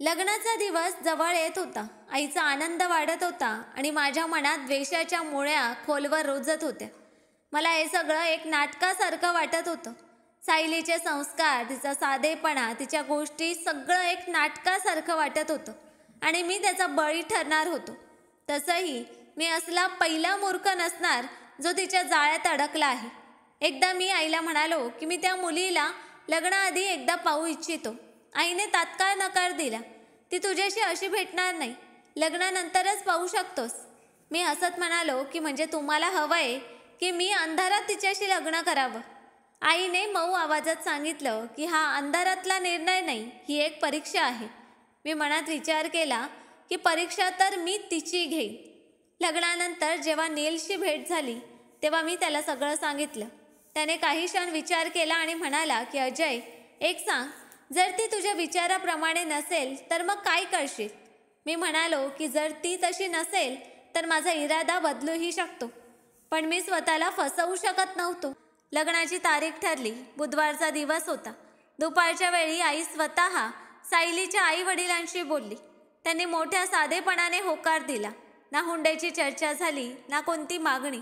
लग्नाचा दिवस जवळ येत होता. आईचा आनंद वाढत होता आणि माझ्या मनात द्वेषाच्या मुळ्या खोलवर रुजत होत्या. मला हे सगळं एक नाटकासारखं वाटत होतं. सायलीचे संस्कार, तिचा साधेपणा, तिच्या गोष्टी सगळं एक नाटकासारखं वाटत होतं आणि मी त्याचा बळी ठरणार होतो. तसंही मी असला पहिला मूर्ख नसणार जो तिच्या जाळ्यात अडकला आहे. एकदा मी आईला म्हणालो की मी त्या मुलीला लग्नाआधी एकदा पाहू इच्छितो. आईने तात्काळ नकार दिला. ती तुझ्याशी अशी भेटणार नाही, लग्नानंतरच पाहू शकतोस. मी हसत म्हणालो की म्हणजे तुम्हाला हवंय की मी अंधारात तिच्याशी लग्न करावं? आईने मऊ आवाजात सांगितलं की हा अंधारातला निर्णय नाही, ही एक परीक्षा आहे. मी मनात विचार केला की परीक्षा तर मी तिची घेईन. लग्नानंतर जेव्हा नीलशी भेट झाली तेव्हा मी त्याला सगळं सांगितलं. त्याने काही क्षण विचार केला आणि म्हणाला की अजय, एक सांग, जर ती तुझ्या विचाराप्रमाणे नसेल तर मग काय करशील? मी म्हणालो की जर ती तशी नसेल तर माझा इरादा बदलूही शकतो, पण मी स्वतःला फसवू शकत नव्हतो. लग्नाची तारीख ठरली. बुधवारचा दिवस होता. दुपारच्या वेळी आई स्वतः सायलीच्या आई वडिलांशी बोलली. त्यांनी मोठ्या साधेपणाने होकार दिला. ना हुंड्याची चर्चा झाली, ना कोणती मागणी.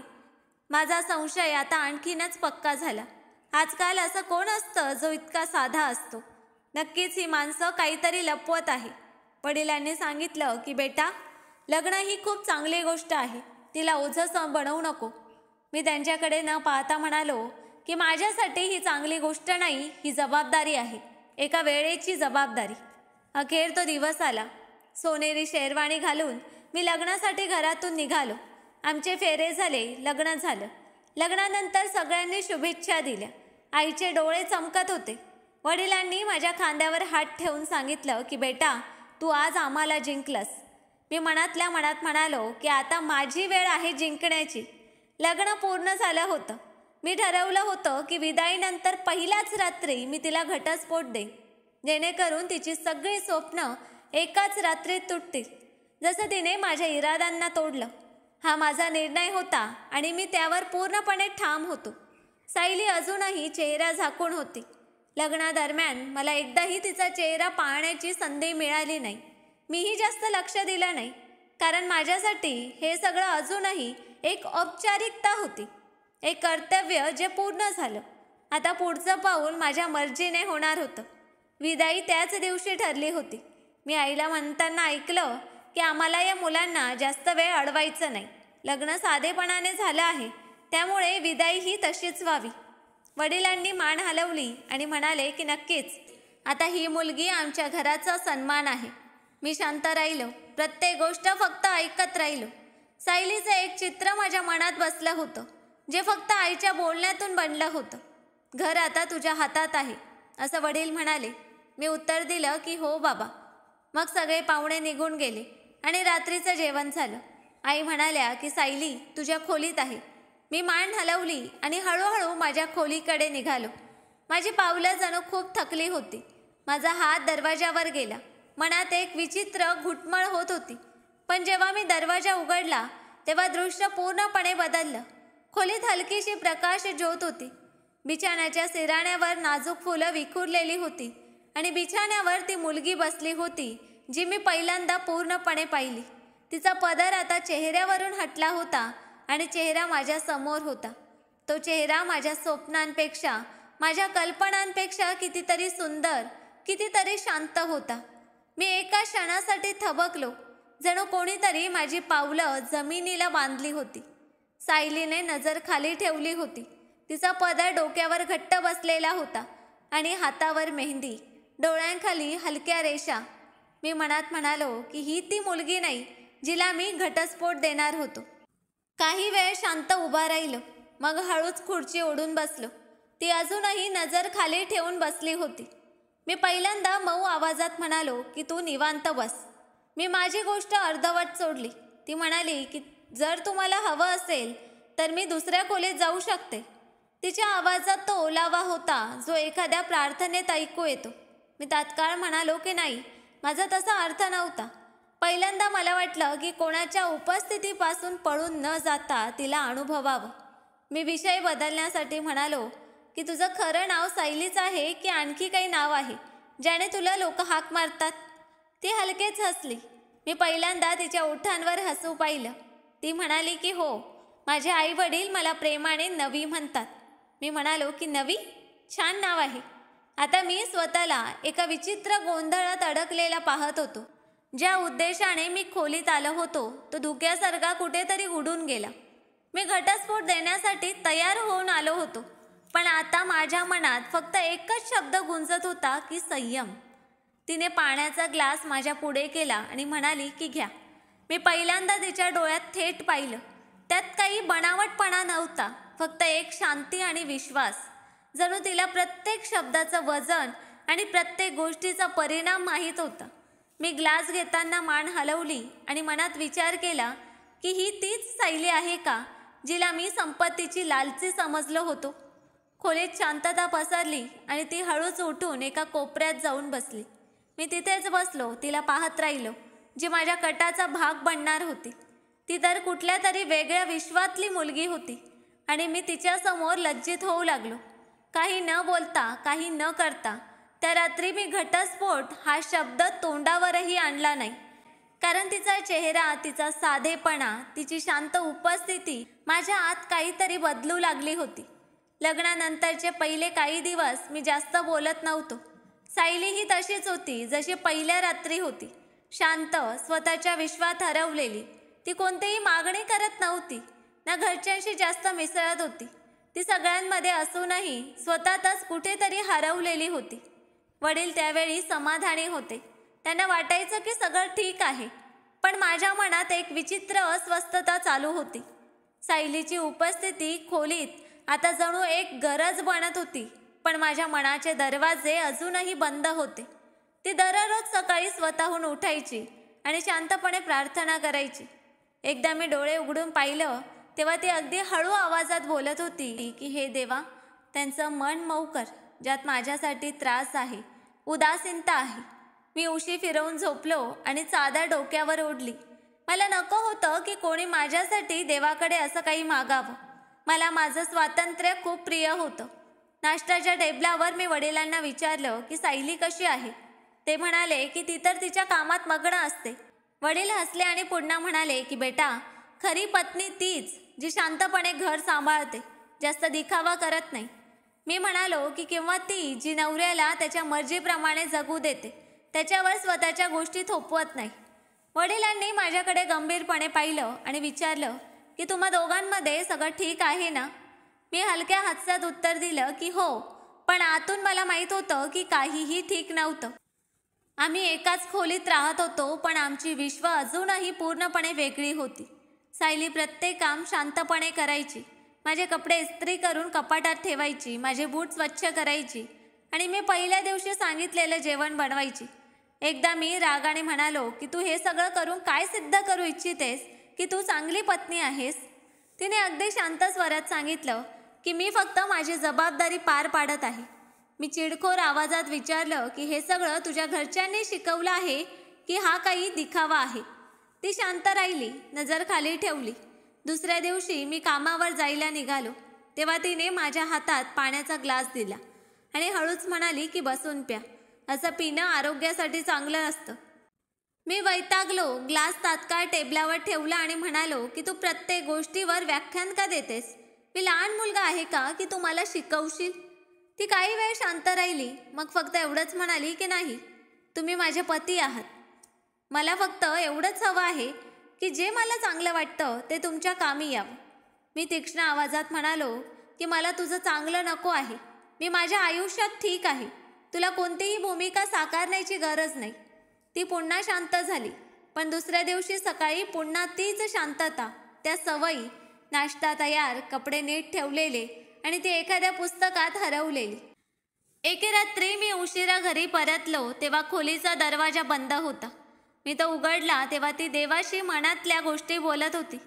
माझा संशय आता आणखीनच पक्का झाला. आजकाल असं कोण असतं जो इतका साधा असतो? नक्कीच ही माणसं काहीतरी लपवत आहे. वडिलांनी सांगितलं की बेटा, लग्न ही खूप चांगली गोष्ट आहे, तिला ओझं बनवू नको. मी त्यांच्याकडे न पाहता म्हणालो की माझ्यासाठी ही चांगली गोष्ट नाही, ही जबाबदारी आहे, एका वेळेची जबाबदारी. अखेर तो दिवस आला. सोनेरी शेरवाणी घालून मी लग्नासाठी घरातून निघालो. आमचे फेरे झाले, लग्न झालं. लग्नानंतर सगळ्यांनी शुभेच्छा दिल्या. आईचे डोळे चमकत होते. वडिलांनी माझ्या खांद्यावर हात ठेवून सांगितलं की बेटा, तू आज आम्हाला जिंकलंस. मी मनातल्या मनात म्हणालो की आता माझी वेळ आहे जिंकण्याची. लग्न पूर्ण झालं होतं. मी ठरवलं होतं की विदाईनंतर पहिल्याच रात्री मी तिला घटस्फोट देईन, जेणेकरून तिची सगळी स्वप्न एकाच रात्रीत तुटतील, जसं तिने माझ्या इराद्यांना तोडलं. हा माझा निर्णय होता आणि मी त्यावर पूर्णपणे ठाम होतो. सायली अजूनही चेहरा झाकून होती. लग्नादरम्यान मला एकदाही तिचा चेहरा पाहण्याची संधी मिळाली नाही. मीही जास्त लक्ष दिलं नाही, कारण माझ्यासाठी हे सगळं अजूनही एक औपचारिकता होती, एक कर्तव्य जे पूर्ण झालं. आता पुढचं पाऊल माझ्या मर्जीने होणार होतं. विदाई त्याच दिवशी ठरली होती. मी आईला म्हणताना ऐकलं की आम्हाला या मुलांना जास्त वेळ अडवायचं नाही. लग्न साधेपणाने झालं आहे, त्यामुळे विदाईही तशीच व्हावी. वडिलांनी मान हलवली आणि म्हणाले की नक्कीच, आता ही मुलगी आमच्या घराचा सन्मान आहे. मी शांत राहिलो. प्रत्येक गोष्ट फक्त ऐकत राहिलो. सायलीचं एक चित्र माझ्या मनात बसलं होतं, जे फक्त आईच्या बोलण्यातून बनलं होतं. घर आता तुझ्या हातात आहे, असं वडील म्हणाले. मी उत्तर दिलं की हो बाबा. मग सगळे पाहुणे निघून गेले आणि रात्रीचं जेवण झालं. आई म्हणाल्या की सायली तुझ्या खोलीत आहे. मी मान हलवली आणि हळूहळू माझ्या खोलीकडे निघालो. माझी पावलं जणू खूप थकली होती. माझा हात दरवाजावर गेला. मनात एक विचित्र घुटमळ होत होती. पण जेव्हा मी दरवाजा उघडला तेव्हा दृश्य पूर्णपणे बदललं. खोलीत हलकीशी प्रकाश ज्योत होती. बिछाण्याच्या सिराण्यावर नाजूक फुलं विखुरलेली होती आणि बिछाण्यावर ती मुलगी बसली होती जी मी पहिल्यांदा पूर्णपणे पाहिली. तिचा पदर आता चेहऱ्यावरून हटला होता आणि चेहरा माझ्या समोर होता. तो चेहरा माझ्या स्वप्नांपेक्षा, माझ्या कल्पनांपेक्षा कितीतरी सुंदर, कितीतरी शांत होता. मी एका क्षणासाठी थबकलो, जणू कोणीतरी माझी पावलं जमिनीला बांधली होती. सायलीने नजर खाली ठेवली होती. तिचा पदर डोक्यावर घट्ट बसलेला होता आणि हातावर मेहंदी, डोळ्यांखाली हलक्या रेषा. मी मनात म्हणालो की ही ती मुलगी नाही जिला मी घटस्फोट देणार होतो. काही वेळ शांत उभा राहिलो. मग हळूच खुर्ची ओढून बसलो. ती अजूनही नजर खाली ठेवून बसली होती. मी पहिल्यांदा मऊ आवाजात म्हणालो की तू निवांत बस. मी माझी गोष्ट अर्धवट सोडली. ती म्हणाली की जर तुम्हाला हवं असेल तर मी दुसऱ्या खोलीत जाऊ शकते. तिच्या आवाजात तो ओलावा होता जो एखाद्या प्रार्थनेत ऐकू येतो. मी तात्काळ म्हणालो की नाही, माझा तसा अर्थ नव्हता. पहिल्यांदा मला वाटलं की कोणाच्या उपस्थितीपासून पळून न जाता तिला अनुभवावं. मी विषय बदलण्यासाठी म्हणालो की तुझं खरं नाव सायलीच आहे की आणखी काही नाव आहे ज्याने तुला लोक हाक मारतात? ती हलकेच हसली. मी पहिल्यांदा तिच्या ओठांवर हसू पाहिलं. ती म्हणाली की हो, माझे आई वडील मला प्रेमाने नवी म्हणतात. मी म्हणालो की नवी? छान नाव आहे. आता मी स्वतःला एका विचित्र गोंधळात अडकलेला पाहत होतो. ज्या उद्देशाने मी खोलीत आलो होतो तो धुक्यासारखा कुठेतरी उडून गेला. मी घटस्फोट देण्यासाठी तयार होऊन आलो होतो, पण आता माझ्या मनात फक्त एकच शब्द गुंजत होता की संयम. तिने पाण्याचा ग्लास माझ्या पुढे केला आणि म्हणाली की घ्या. मी पहिल्यांदा तिच्या डोळ्यात थेट पाहिलं. त्यात काही बनावटपणा नव्हता, फक्त एक शांती आणि विश्वास. जणू तिला प्रत्येक शब्दाचं वजन आणि प्रत्येक गोष्टीचा परिणाम माहीत होता. मी ग्लास घेताना मान हलवली आणि मनात विचार केला की ही तीच सायली आहे का जिला मी संपत्तीची लालची समजलो होतो. खोलीत शांतता पसरली आणि ती हळूच उठून एका कोपऱ्यात जाऊन बसली. मी तिथेच बसलो, तिला पाहत राहिलो, जी माझ्या कटाचा भाग बनणार होती. ती तर कुठल्या तरी वेगळ्या विश्वातली मुलगी होती आणि मी तिच्यासमोर लज्जित होऊ लागलो. काही न बोलता, काही न करता त्या रात्री मी घटस्फोट हा शब्द तोंडावरही आणला नाही. कारण तिचा चेहरा, तिचा साधेपणा, तिची शांत उपस्थिती माझ्या आत काहीतरी बदलू लागली होती. लग्नानंतरचे पहिले काही दिवस मी जास्त बोलत नव्हतो. सायली ही तशीच होती जशी पहिल्या रात्री होती. शांत, स्वतःच्या विश्वात हरवलेली. ती कोणतीही मागणी करत नव्हती, ना घरच्यांशी जास्त मिसळत होती. ती सगळ्यांमध्ये असूनही स्वतःतच कुठेतरी हरवलेली होती. वडील त्यावेळी समाधानी होते. त्यांना वाटायचं की सगळं ठीक आहे, पण माझ्या मनात एक विचित्र अस्वस्थता चालू होती. सायलीची उपस्थिती खोलीत आता जणू एक गरज बनत होती, पण माझ्या मनाचे दरवाजे अजूनही बंद होते. ती दररोज सकाळी स्वतःहून उठायची आणि शांतपणे प्रार्थना करायची. एकदा मी डोळे उघडून पाहिलं तेव्हा ती अगदी हळू आवाजात बोलत होती की हे देवा, त्यांचं मन मऊ कर, ज्यात माझ्यासाठी त्रास आहे, उदासीनता आहे. मी उशी फिरवून झोपलो आणि चादर डोक्यावर ओढली. मला नको होतं की कोणी माझ्यासाठी देवाकडे असं काही मागावं. मला माझं स्वातंत्र्य खूप प्रिय होतं. नाश्त्याच्या टेबलावर मी वडिलांना विचारलं की सायली कशी आहे. ते म्हणाले की ती तर तिच्या कामात मग्न असते. वडील हसले आणि पुन्हा म्हणाले की बेटा, खरी पत्नी तीच जी शांतपणे घर सांभाळते, जास्त दिखावा करत नाही. मी म्हणालो की किंवा ती जी नवऱ्याला त्याच्या मर्जीप्रमाणे जगू देते, त्याच्यावर स्वतःच्या गोष्टी थोपवत नाही. वडिलांनी माझ्याकडे गंभीरपणे पाहिलं आणि विचारलं की तुम्हा दोघांमध्ये सगळं ठीक आहे ना? मी हलक्या हास्यात उत्तर दिलं की हो, पण आतून मला माहीत होतं की काहीही ठीक नव्हतं. आम्ही एकाच खोलीत राहत होतो, पण आमची विश्व अजूनही पूर्णपणे वेगळी होती. सायली प्रत्येक काम शांतपणे करायची. माझे कपडे इस्त्री करून कपाटात ठेवायची, माझे बूट स्वच्छ करायची आणि मी पहिल्या दिवशी सांगितलेलं जेवण बनवायची. एकदा मी रागाने म्हणालो की तू हे सगळं करून काय सिद्ध करू इच्छितेस की तू चांगली पत्नी आहेस? तिने अगदी शांत स्वरात सांगितलं की मी फक्त माझी जबाबदारी पार पाडत आहे. मी चिडखोर आवाजात विचारलं की हे सगळं तुझ्या घरच्यांनी शिकवलं आहे की हा काही दिखावा आहे? ती शांत राहिली, नजर खाली ठेवली. दुसऱ्या दिवशी मी कामावर जायला निघालो तेव्हा तिने माझ्या हातात पाण्याचा ग्लास दिला आणि हळूच म्हणाली की बसून प्या. असं पिणं आरोग्यासाठी चांगलं असतं. मी वैतागलो, ग्लास तात्काळ टेबलावर ठेवला आणि म्हणालो की तू प्रत्येक गोष्टीवर व्याख्यान का देतेस? मी लहान मुलगा आहे का की तू मला शिकवशील? ती काही वेळ शांत राहिली, मग फक्त एवढंच म्हणाली की नाही, तुम्ही माझे पती आहात. मला फक्त एवढंच हवं आहे की जे मला चांगलं वाटतं ते तुमच्या कामी यावं. मी तीक्ष्ण आवाजात म्हणालो की मला तुझं चांगलं नको आहे. मी माझ्या आयुष्यात ठीक आहे. तुला कोणतीही भूमिका साकारण्याची गरज नाही. ती पुन्हा शांत झाली, पण दुसऱ्या दिवशी सकाळी पुन्हा तीच शांतता, त्या सवयी, नाश्ता तयार, कपडे नीट ठेवलेले आणि ती एखाद्या पुस्तकात हरवलेली. एके रात्री मी उशिरा घरी परतलो तेव्हा खोलीचा दरवाजा बंद होता. मी तो उघडला तेव्हा ती देवाशी मनातल्या गोष्टी बोलत होती.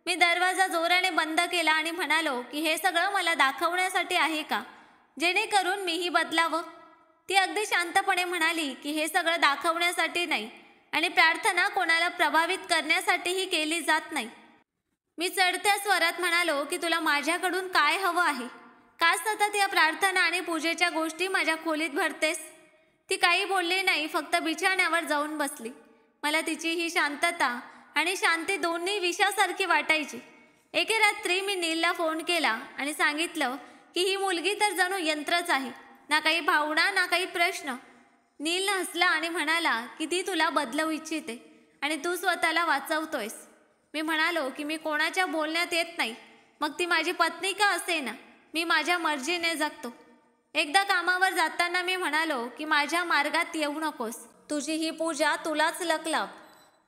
मी दरवाजा जोराने बंद केला आणि म्हणालो की हे सगळं मला दाखवण्यासाठी आहे का, जेणेकरून मीही बदलावं? ती अगदी शांतपणे म्हणाली की हे सगळं दाखवण्यासाठी नाही आणि प्रार्थना कोणाला प्रभावित करण्यासाठीही केली जात नाही. मी चढत्या स्वरात म्हणालो की तुला माझ्याकडून काय हवं आहे? का सतत या प्रार्थना आणि पूजेच्या गोष्टी माझ्या खोलीत भरतेस? ती काही बोलली नाही, फक्त बिछाण्यावर जाऊन बसली. मला तिची ही शांतता आणि शांती दोन्ही विषासारखी वाटायची. एके रात्री मी नीलला फोन केला आणि सांगितलं की ही मुलगी तर जणू यंत्रच आहे, ना काही भावना ना काही प्रश्न. नील हसला आणि म्हणाला की ती तुला बदलवू इच्छिते आणि तू स्वतःला वाचवतोयस. मी म्हणालो की मी कोणाच्या बोलण्यात येत नाही, मग ती माझी पत्नी का असेना. मी माझ्या मर्जीने जगतो. एकदा कामावर जाताना मी म्हणालो की माझ्या मार्गात येऊ नकोस, तुझी ही पूजा तुलाच लकलाप.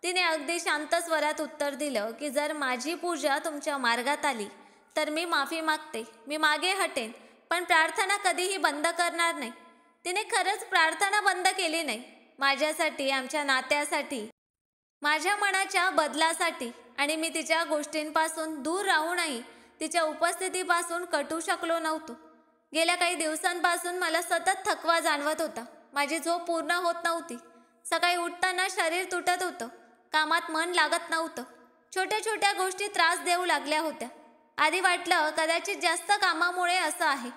तिने अगदी शांत स्वरात उत्तर दिलं की जर माझी पूजा तुमच्या मार्गात आली तर मी माफी मागते, मी मागे हटेन, पण प्रार्थना कधीही बंद करणार नाही. तिने खरंच प्रार्थना बंद केली नाही, माझ्यासाठी, आमच्या नात्यासाठी, माझ्या मनाच्या बदलासाठी. आणि मी तिच्या गोष्टींपासून दूर राहूनही तिच्या उपस्थितीपासून कटू शकलो नव्हतो. गेल्या काही दिवसांपासून मला सतत थकवा जाणवत होता. माझी झोप पूर्ण होत नव्हती. सकाळी उठताना शरीर तुटत होतं, कामात मन लागत नव्हतं. छोट्या छोट्या गोष्टी त्रास देऊ लागल्या होत्या. आधी वाटलं कदाचित जास्त कामामुळे असं आहे.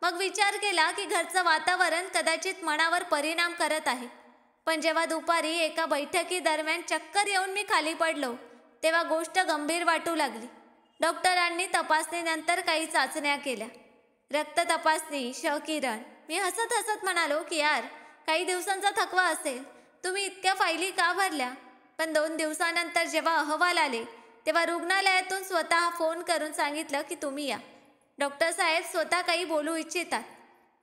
मग विचार केला की घरचं वातावरण कदाचित मनावर परिणाम करत आहे. पण जेव्हा दुपारी एका बैठकीदरम्यान चक्कर येऊन मी खाली पडलो तेव्हा गोष्ट गंभीर वाटू लागली. डॉक्टरांनी तपासणीनंतर काही चाचण्या केल्या. रक्त तपासणी, क्षकिरण. मी हसत हसत म्हणालो की यार, काही दिवसांचा थकवा असेल, तुम्ही इतक्या फायली का भरल्या? पण 2 दिवसानंतर जेव्हा अहवाल आले तेव्हा रुग्णालयातून स्वतः फोन करून सांगितलं की तुम्ही या. डॉक्टर साहेब स्वतः काही बोलू इच्छितात.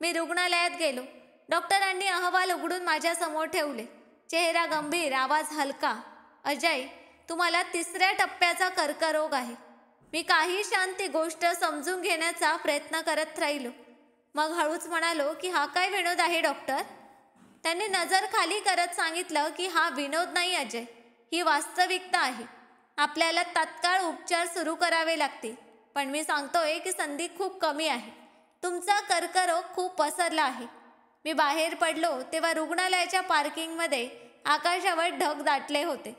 मी रुग्णालयात गेलो. डॉक्टरांनी अहवाल उघडून माझ्यासमोर ठेवले. चेहरा गंभीर, आवाज हलका. अजय, तुम्हाला 3ऱ्या टप्प्याचा कर्करोग आहे. मी काही शांत गोष्ट समजून घेण्याचा प्रयत्न करत राहिलो. मग हळूच म्हणालो की हा काय विनोद आहे डॉक्टर? त्यांनी नजर खाली करत सांगितलं की हा विनोद नाही अजय, ही वास्तविकता आहे. आपल्याला तात्काळ उपचार सुरू करावे लागतील. पण मी सांगतोय की संधी खूप कमी आहे. तुमचा कर्करोग खूप पसरला आहे. मी बाहेर पडलो तेव्हा रुग्णालयाच्या पार्किंगमध्ये आकाशावर ढग दाटले होते.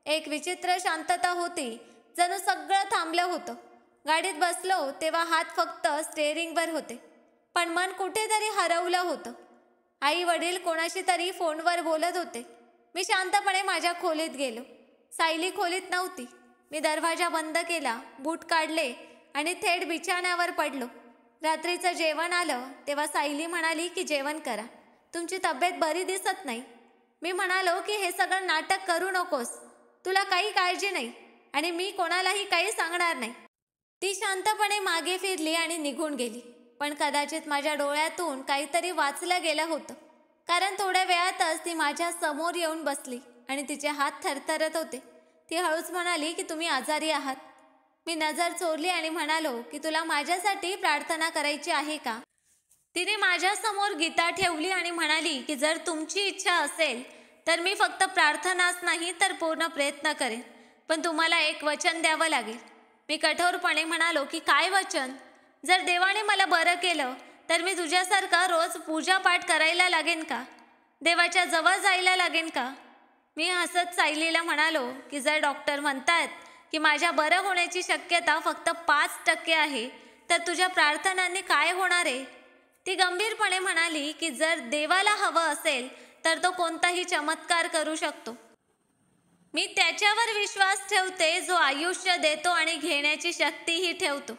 एक विचित्र शांतता होती, जणू सगळं थांबलं होतं. गाडीत बसलो तेव्हा हात फक्त स्टेअरिंगवर होते, पण मन कुठेतरी हरवलं होतं. आई वडील कोणाशी तरी फोनवर बोलत होते. मी शांतपणे माझ्या खोलीत गेलो. सायली खोलीत नव्हती. मी दरवाजा बंद केला, बूट काढले आणि थेट बिछाण्यावर पडलो. रात्रीचं जेवण आलं तेव्हा सायली म्हणाली की जेवण करा, तुमची तब्येत बरी दिसत नाही. मी म्हणालो की हे सगळं नाटक करू नकोस, तुला काही काळजी नाही. आणि मी कोणालाही काही सांगणार नाही. ती शांतपणे मागे फिरली आणि निघून गेली. पण कदाचित माझ्या डोळ्यातून काहीतरी वाचलं गेलं होतं, कारण थोड्या वेळातच ती माझ्या समोर येऊन बसली आणि तिचे हात थरथरत होते. ती हळूच म्हणाली की तुम्ही आजारी आहात. मी नजर चोरली आणि म्हणालो की तुला माझ्यासाठी प्रार्थना करायची आहे का? तिने माझ्यासमोर गीता ठेवली आणि म्हणाली की जर तुमची इच्छा असेल तर मी फक्त प्रार्थनाच नाही तर पूर्ण प्रयत्न करेन, पण तुम्हाला एक वचन द्यावं लागेल. मी कठोरपणे म्हणालो की काय वचन? जर देवाने मला बरं केलं तर मी तुझ्यासारखा रोज पूजापाठ करायला लागेन का? देवाच्या जवळ जायला लागेन का? मी हसत सायलीला म्हणालो की जर डॉक्टर म्हणतात की माझ्या बरं होण्याची शक्यता फक्त 5% आहे तर तुझ्या प्रार्थनांनी काय होणार आहे? ती गंभीरपणे म्हणाली की जर देवाला हवं असेल तर तो कोणताही चमत्कार करू शकतो. मी त्याच्यावर विश्वास ठेवते जो आयुष्य देतो आणि घेण्याची शक्तीही ठेवतो.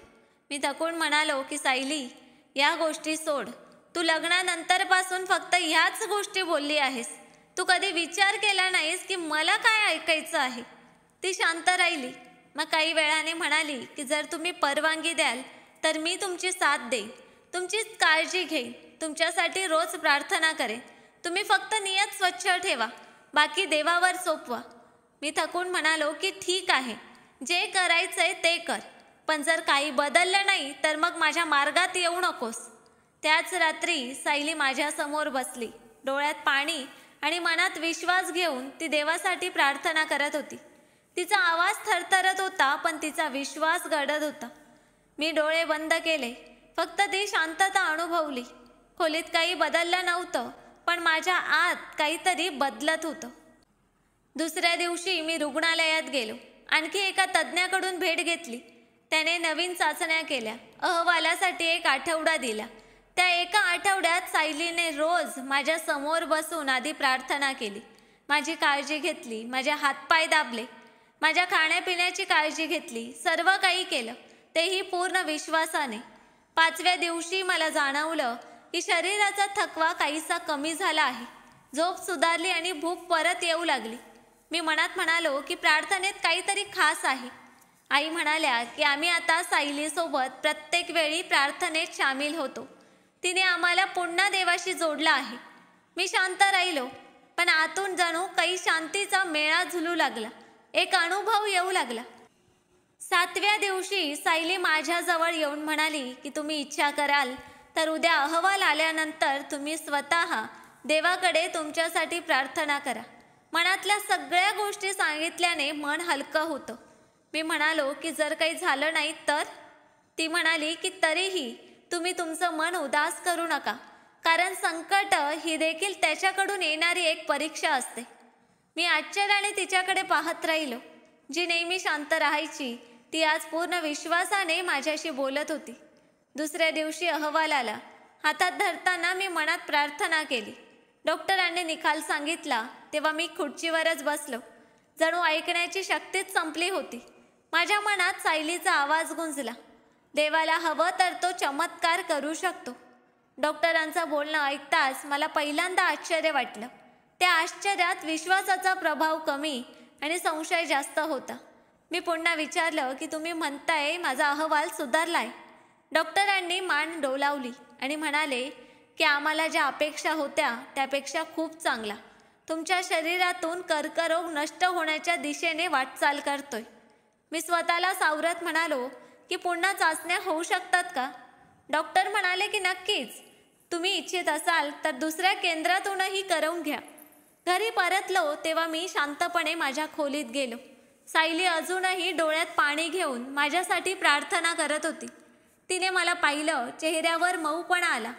मी थकून म्हणालो की सायली, या गोष्टी सोड. तू लग्नानंतरपासून फक्त ह्याच गोष्टी बोलली आहेस. तू कधी विचार केला नाहीस की मला काय ऐकायचं आहे. ती शांत राहिली. मग काही वेळाने म्हणाली की जर तुम्ही परवानगी द्याल तर मी तुमची साथ देईन, तुमची काळजी घेईन, तुमच्यासाठी रोज प्रार्थना करेन. तुम्ही फक्त नियत स्वच्छ ठेवा, बाकी देवावर सोपवा. मी थकून म्हणालो की ठीक आहे, जे करायचंय ते कर, पण जर काही बदललं नाही तर मग माझ्या मार्गात येऊ नकोस. त्याच रात्री सायली माझ्यासमोर बसली. डोळ्यात पाणी आणि मनात विश्वास घेऊन ती देवासाठी प्रार्थना करत होती. तिचा आवाज थरथरत होता, पण तिचा विश्वास घडत होता. मी डोळे बंद केले, फक्त ती शांतता अनुभवली. खोलीत काही बदललं नव्हतं, पण माझ्या आत काहीतरी बदलत होतं. दुसऱ्या दिवशी मी रुग्णालयात गेलो. आणखी एका तज्ज्ञाकडून भेट घेतली. त्याने नवीन चाचण्या केल्या, अहवालासाठी 1 आठवडा दिला. त्या एका आठवड्यात सायलीने रोज माझ्या समोर बसून आधी प्रार्थना केली, माझी काळजी घेतली, माझे हातपाय दाबले, माझ्या खाण्यापिण्याची काळजी घेतली. सर्व काही केलं, तेही पूर्ण विश्वासाने. 5व्या दिवशी मला जाणवलं की शरीराचा थकवा काहीसा कमी झाला आहे. झोप सुधारली आणि भूक परत येऊ लागली. मी मनात म्हणालो की प्रार्थनेत काहीतरी खास आहे. आई म्हणाल्या की आम्ही आता सायलीसोबत प्रत्येक वेळी प्रार्थनेत सामील होतो. तिने आम्हाला पुन्हा देवाशी जोडलं आहे. मी शांत राहिलो, पण आतून जणू काही शांतीचा मेळा झुलू लागला. एक अनुभव येऊ लागला. 7व्या दिवशी सायली माझ्याजवळ येऊन म्हणाली की तुम्ही इच्छा कराल तर उद्या अहवाल आल्यानंतर तुम्ही स्वतः देवाकडे तुमच्यासाठी प्रार्थना करा. मनातल्या सगळ्या गोष्टी सांगितल्याने मन हलकं होतं. मी म्हणालो की जर काही झालं नाही तर? ती म्हणाली की तरीही तुम्ही तुमचं मन उदास करू नका, कारण संकट ही देखील त्याच्याकडून येणारी एक परीक्षा असते. मी आश्चर्याने तिच्याकडे पाहत राहिलो. जी नेहमी शांत राहायची ती आज पूर्ण विश्वासाने माझ्याशी बोलत होती. दुसऱ्या दिवशी अहवाल आला. हातात धरताना मी मनात प्रार्थना केली. डॉक्टरांनी निकाल सांगितला तेव्हा मी खुर्चीवरच बसलो. जणू ऐकण्याची शक्तीच संपली होती. माझ्या मनात सायलीचा आवाज गुंजला, देवाला हवं तर तो चमत्कार करू शकतो. डॉक्टरांचं बोलणं ऐकताच मला पहिल्यांदा आश्चर्य वाटलं. त्या आश्चर्यात विश्वासाचा प्रभाव कमी आणि संशय जास्त होता. मी पुन्हा विचारलं की तुम्ही म्हणताय माझा अहवाल सुधारलाय? डॉक्टरांनी मान डोलावली आणि म्हणाले की आम्हाला ज्या अपेक्षा होत्या त्यापेक्षा खूप चांगला. तुमच्या शरीरातून कर्करोग नष्ट होण्याच्या दिशेने वाटचाल करतोय. मी स्वतःला सावरत म्हणालो की पुन्हा चाचण्या होऊ शकतात का? डॉक्टर म्हणाले की नक्कीच, तुम्ही इच्छित असाल तर दुसऱ्या केंद्रातूनही करवून घ्या. घरी परतलो तेव्हा मी शांतपणे माझ्या खोलीत गेलो. सायली अजूनही डोळ्यात पाणी घेऊन माझ्यासाठी प्रार्थना करत होती. तिने मला पाहिलं, चेहऱ्यावर मऊपणा आला,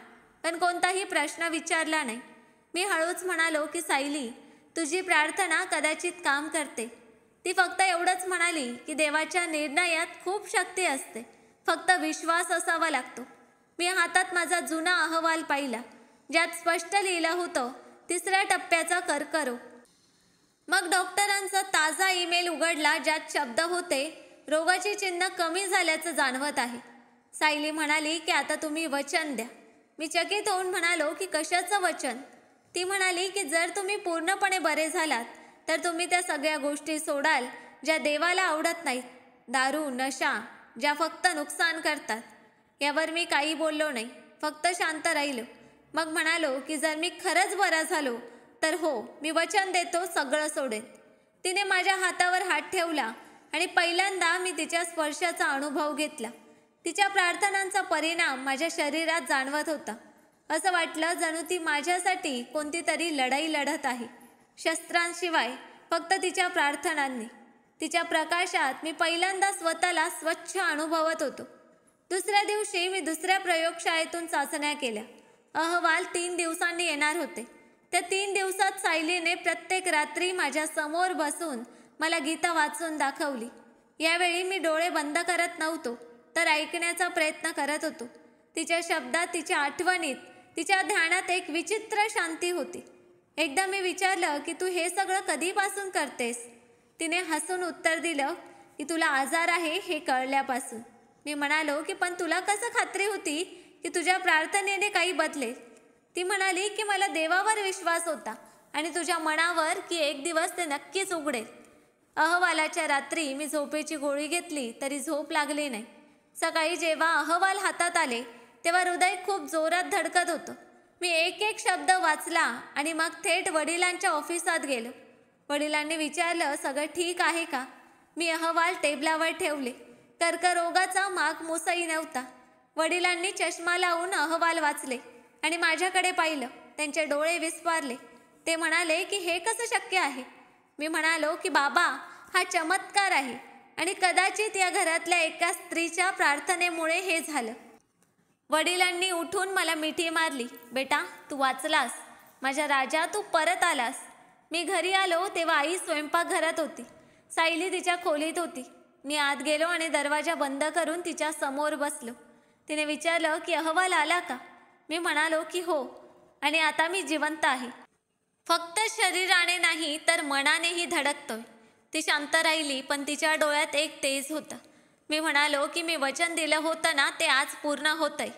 पण कोणताही प्रश्न विचारला नाही. मी हळूच म्हणालो की सायली, तुझी प्रार्थना कदाचित काम करते. ती फक्त एवढंच म्हणाली की देवाच्या निर्णयात खूप शक्ती असते, फक्त विश्वास असावा लागतो. मी हातात माझा जुना अहवाल पाहिला, ज्यात स्पष्ट लिहिलं होतं 3ऱ्या टप्प्याचा कर्करोग. मग डॉक्टरांचा ताजा ईमेल उघडला, ज्यात शब्द होते, रोगाची चिन्ह कमी झाल्याचं जाणवत आहे. सायली म्हणाली की आता तुम्ही वचन द्या. मी चकित होऊन म्हणालो की कशाचं वचन? ती म्हणाली की जर तुम्ही पूर्णपणे बरे झालात तर तुम्ही त्या सगळ्या गोष्टी सोडाल ज्या देवाला आवडत नाहीत, दारू नशा ज्या फक्त नुकसान करतात. यावर मी काही बोललो नाही, फक्त शांत राहिलो. मग म्हणालो की जर मी खरंच बरा झालो तर हो, मी वचन देतो सगळं सोडेन. तिने माझ्या हातावर हात ठेवला आणि पहिल्यांदा मी तिच्या स्पर्शाचा अनुभव घेतला. तिच्या प्रार्थनांचा परिणाम माझ्या शरीरात जाणवत होता. असं वाटलं जणू ती माझ्यासाठी कोणती तरी लढाई लढत आहे, शस्त्रांशिवाय फक्त तिच्या प्रार्थनांनी. तिच्या प्रकाशात मी पहिल्यांदा स्वतःला स्वच्छ अनुभवत होतो. दुसऱ्या दिवशी मी दुसऱ्या प्रयोगशाळेतून चाचण्या केल्या. अहवाल 3 दिवसांनी येणार होते. त्या 3 दिवसात सायलीने प्रत्येक रात्री माझ्या समोर बसून मला गीता वाचून दाखवली. यावेळी मी डोळे बंद करत नव्हतो, तर ऐकण्याचा प्रयत्न करत होतो. तिच्या शब्दात, तिच्या आठवणीत, तिच्या ध्यानात एक विचित्र शांती होती. एकदा मी विचारलं की तू हे सगळं कधीपासून करतेस? तिने हसून उत्तर दिलं की तुला आजार आहे हे कळल्यापासून. मी म्हणालो की पण तुला कसं खात्री होती की तुझ्या प्रार्थनेने काही बदलेल? ती म्हणाली की मला देवावर विश्वास होता आणि तुझ्या मनावर की एक दिवस ते नक्कीच उघडेल. अहवालाच्या रात्री मी झोपेची गोळी घेतली तरी झोप लागली नाही. सकाळी जेव्हा अहवाल हातात आले तेव्हा हृदय खूप जोरात धडकत होतं. मी एक एक शब्द वाचला आणि मग थेट वडिलांच्या ऑफिसात गेलो. वडिलांनी विचारलं सगळं ठीक आहे का? मी अहवाल टेबलावर ठेवले. कर्करोगाचा माग मोसही नव्हता. वडिलांनी चष्मा लावून अहवाल वाचले आणि माझ्याकडे पाहिलं. त्यांचे डोळे विस्फारले. ते म्हणाले की हे कसं शक्य आहे? मी म्हणालो की बाबा, हा चमत्कार आहे आणि कदाचित या घरातल्या एका स्त्रीच्या प्रार्थनेमुळे हे झालं. वडिलांनी उठून मला मिठी मारली. बेटा, तू वाचलास. माझ्या राजा, तू परत आलास. मी घरी आलो तेव्हा आई स्वयंपाकघरात होती. सायली तिच्या खोलीत होती. मी आत गेलो आणि दरवाजा बंद करून तिच्या समोर बसलो. तिने विचारलं की अहवाल आला का? मी म्हणालो की हो, आणि आता मी जिवंत आहे. फक्त शरीराने नाही तर मनानेही धडकतोय. ती शांत राहिली, पण तिच्या डोळ्यात एक तेज होतं. मी म्हणालो की मी वचन दिलं होतं ना, ते आज पूर्ण होतंय.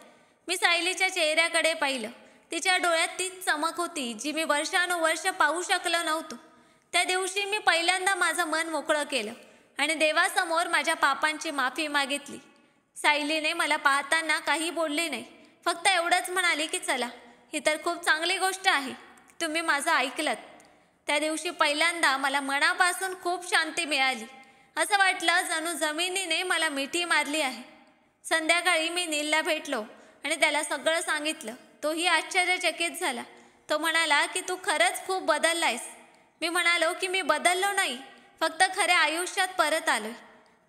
मी सायलीच्या चेहऱ्याकडे पाहिलं. तिच्या डोळ्यात तीच चमक होती जी मी वर्षानुवर्ष पाहू शकलो नव्हतो. त्या दिवशी मी पहिल्यांदा माझं मन मोकळं केलं आणि देवासमोर माझ्या पापांची माफी मागितली. सायलीने मला पाहताना काही बोलली नाही, फक्त एवढंच म्हणाली की चला, ही तर खूप चांगली गोष्ट आहे, तुम्ही माझं ऐकलत. त्या दिवशी पहिल्यांदा मला मनापासून खूप शांती मिळाली. असं वाटलं जणू जमिनीने मला मिठी मारली आहे. संध्याकाळी मी नीलला भेटलो आणि त्याला सगळं सांगितलं. तोही आश्चर्यचकित झाला. तो म्हणाला की तू खरंच खूप बदललायस. मी म्हणालो की मी बदललो नाही, फक्त खऱ्या आयुष्यात परत आलोय.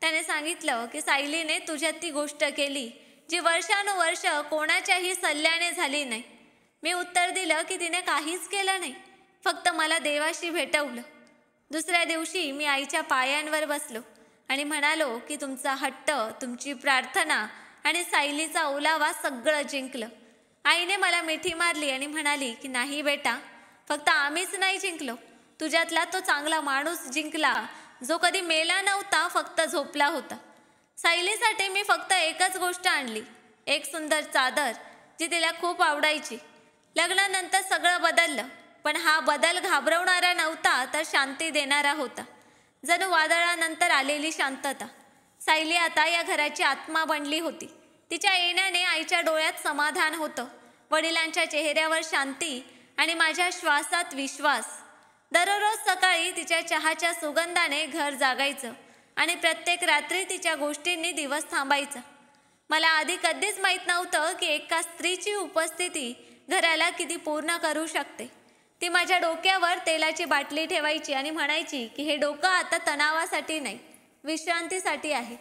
त्याने सांगितलं की सायलीने तुझ्यात ती गोष्ट केली जी वर्षानुवर्ष कोणाच्याही सल्ल्याने झाली नाही. मी उत्तर दिलं की तिने काहीच केलं नाही, फक्त मला देवाशी भेटवलं. दुसऱ्या दिवशी मी आईच्या पायांवर बसलो आणि म्हणालो की तुमचा हट्ट, तुमची प्रार्थना आणि सायलीचा ओलावा सगळं जिंकलं. आईने मला मिठी मारली आणि म्हणाली की नाही बेटा, फक्त आम्हीच नाही जिंकलो, तुझ्यातला तो चांगला माणूस जिंकला जो कधी मेला नव्हता, फक्त झोपला होता. सायलीसाठी मी फक्त एकच गोष्ट आणली, एक सुंदर चादर जी तिला खूप आवडायची. लग्नानंतर सगळं बदललं, पण हा बदल घाबरवणारा नव्हता तर शांती देणारा होता. जणू वादळानंतर आलेली शांतता. सायली आता या घराची आत्मा बनली होती. तिच्या येण्याने आईच्या डोळ्यात समाधान होतं, वडिलांच्या चेहऱ्यावर शांती आणि माझ्या श्वासात विश्वास. दररोज सकाळी तिच्या चहाच्या सुगंधाने घर जागायचं आणि प्रत्येक रात्री तिच्या गोष्टींनी दिवस थांबायचा. मला आधी कधीच माहीत नव्हतं की एका स्त्रीची उपस्थिती घराला किती पूर्ण करू शकते. ती माझ्या डोक्यावर तेलाची बाटली ठेवायची आणि म्हणायची की हे डोकं आता तणावासाठी नाही, विश्रांतीसाठी आहे.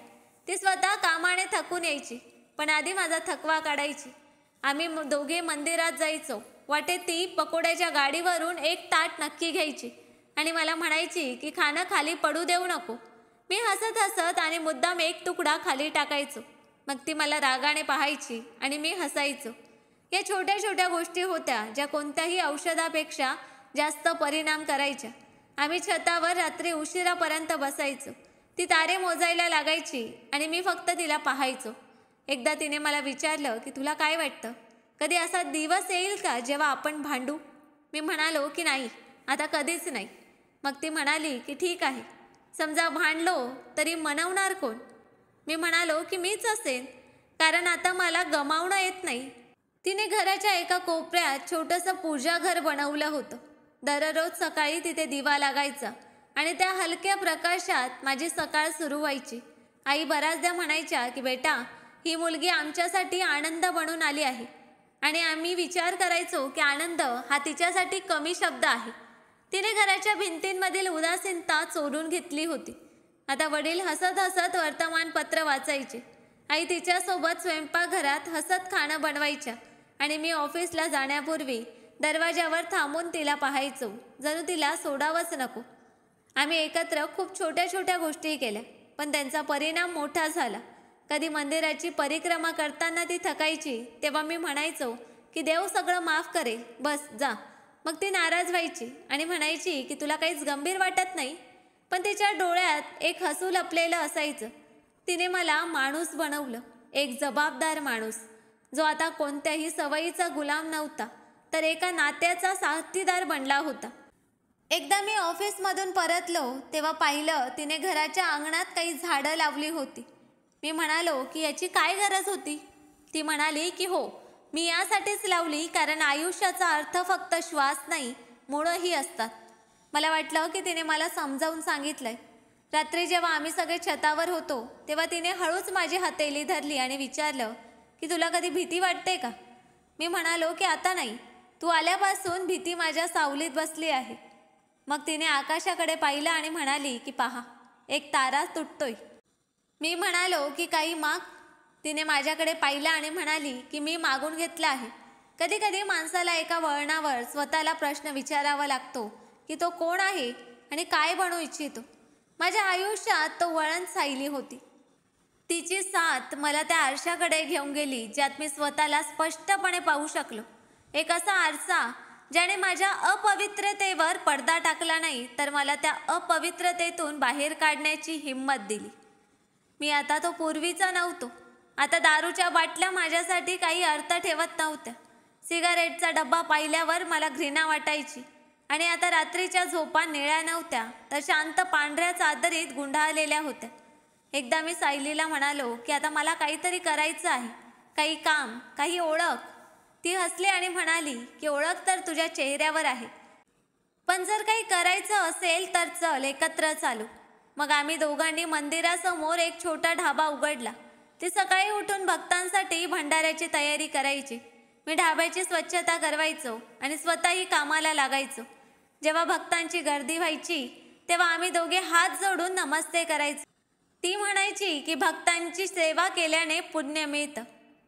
ती स्वतः कामाने थकून यायची, पण आधी माझा थकवा काढायची. आम्ही दोघे मंदिरात जायचो. वाटेत ती पकोड्याच्या गाडीवरून एक ताट नक्की घ्यायची आणि मला म्हणायची की खाणं खाली पडू देऊ नको. मी हसत हसत आणि मुद्दाम एक तुकडा खाली टाकायचो. मग ती मला रागाने पाहायची आणि मी हसायचो. या छोट्या छोट्या गोष्टी होत्या ज्या कोणत्याही औषधापेक्षा जास्त परिणाम करायच्या. आम्ही छतावर रात्री उशिरापर्यंत बसायचो. ती तारे मोजायला लागायची आणि मी फक्त तिला पाहायचो. एकदा तिने मला विचारलं की तुला काय वाटतं, कधी असा दिवस येईल का जेव्हा आपण भांडू? मी म्हणालो की नाही, आता कधीच नाही. मग ती म्हणाली की ठीक आहे, समजा भांडलो तरी मनवणार कोण? मी म्हणालो की मीच असेन, कारण आता मला गमावणं येत नाही. तिने घराच्या एका कोपऱ्यात छोटंसं पूजाघर बनवलं होतं. दररोज सकाळी तिथे दिवा लागायचा आणि त्या हलक्या प्रकाशात माझी सकाळ सुरू व्हायची. आई बऱ्याचदा म्हणायच्या की बेटा, ही मुलगी आमच्यासाठी आनंद बनून आली आहे. आणि आम्ही विचार करायचो की आनंद हा तिच्यासाठी कमी शब्द आहे. तिने घराच्या भिंतींमधील उदासीनता चोरून घेतली होती. आता वडील हसत हसत वर्तमानपत्र वाचायचे. आई तिच्यासोबत स्वयंपाकघरात हसत खाणं बनवायच्या आणि मी ऑफिसला जाण्यापूर्वी दरवाजावर थांबून तिला पाहायचो, जणू तिला सोडावंच नको. आम्ही एकत्र खूप छोट्या छोट्या गोष्टी केल्या, पण त्यांचा परिणाम मोठा झाला. कधी मंदिराची परिक्रमा करताना ती थकायची, तेव्हा मी म्हणायचो की देव सगळं माफ करेल, बस जा. मग ती नाराज व्हायची आणि म्हणायची की तुला काहीच गंभीर वाटत नाही. पण तिच्या डोळ्यात एक हसू लपलेलं असायचं. तिने मला माणूस बनवलं, एक जबाबदार माणूस, जो आता कोणत्याही सवयीचा गुलाम नव्हता, तर एका नात्याचा साथीदार बनला होता. एकदा मी ऑफिसमधून परतलो तेव्हा पाहिलं तिने घराच्या अंगणात काही झाडं लावली होती. मी म्हणालो की याची काय गरज होती? ती म्हणाली की हो, मी यासाठीच लावली, कारण आयुष्याचा अर्थ फक्त श्वास नाही, मुळंही असतात. मला वाटलं की तिने मला समजावून सांगितलंय. रात्री जेव्हा आम्ही सगळे छतावर होतो तेव्हा तिने हळूच माझी हथेली धरली आणि विचारलं की तुला कधी भीती वाटते का? मी म्हणालो की आता नाही, तू आल्यापासून भीती माझ्या सावलीत बसली आहे. मग तिने आकाशाकडे पाहिलं आणि म्हणाली की पहा, एक तारा तुटतोय. मी म्हणालो की काही माग. तिने माझ्याकडे पाहिलं आणि म्हणाली की मी मागून घेतलं आहे. कधी कधी माणसाला एका वळणावर स्वतःला प्रश्न विचारावा लागतो की तो कोण आहे आणि काय बनू इच्छितो. माझ्या आयुष्यात तो वळण सायली होती. तिची साथ मला त्या आरशाकडे घेऊन गेली, ज्यात मी स्वतःला स्पष्टपणे पाहू शकलो. एक असा आरसा ज्याने माझ्या अपवित्रतेवर पडदा टाकला नाही, तर मला त्या अपवित्रतेतून बाहेर काढण्याची हिंमत दिली. मी आता तो पूर्वीचा नव्हतो. आता दारूच्या बाटल्या माझ्यासाठी काही अर्थ ठेवत नव्हत्या. सिगारेटचा डब्बा पाहिल्यावर मला घृणा वाटायची. आणि आता रात्रीच्या झोपा निळ्या नव्हत्या, तर शांत पांढऱ्या चादरीत गुंडाळलेल्या होत्या. एकदा मी सायलीला म्हणालो की आता मला काहीतरी करायचं आहे, काही काम, काही ओळख. ती हसली आणि म्हणाली की ओळख तर तुझ्या चेहऱ्यावर आहे, पण जर काही करायचं असेल तर चल एकत्र चालू. मग आम्ही दोघांनी मंदिरासमोर एक छोटा ढाबा उघडला. ती सकाळी उठून भक्तांसाठी भंडाऱ्याची तयारी करायची. मी ढाब्याची स्वच्छता करवायचो आणि स्वतःही कामाला लागायचो. जेव्हा भक्तांची गर्दी व्हायची तेव्हा आम्ही दोघे हात जोडून नमस्ते करायचो. ती म्हणायची की भक्तांची सेवा केल्याने पुण्य मिळतं.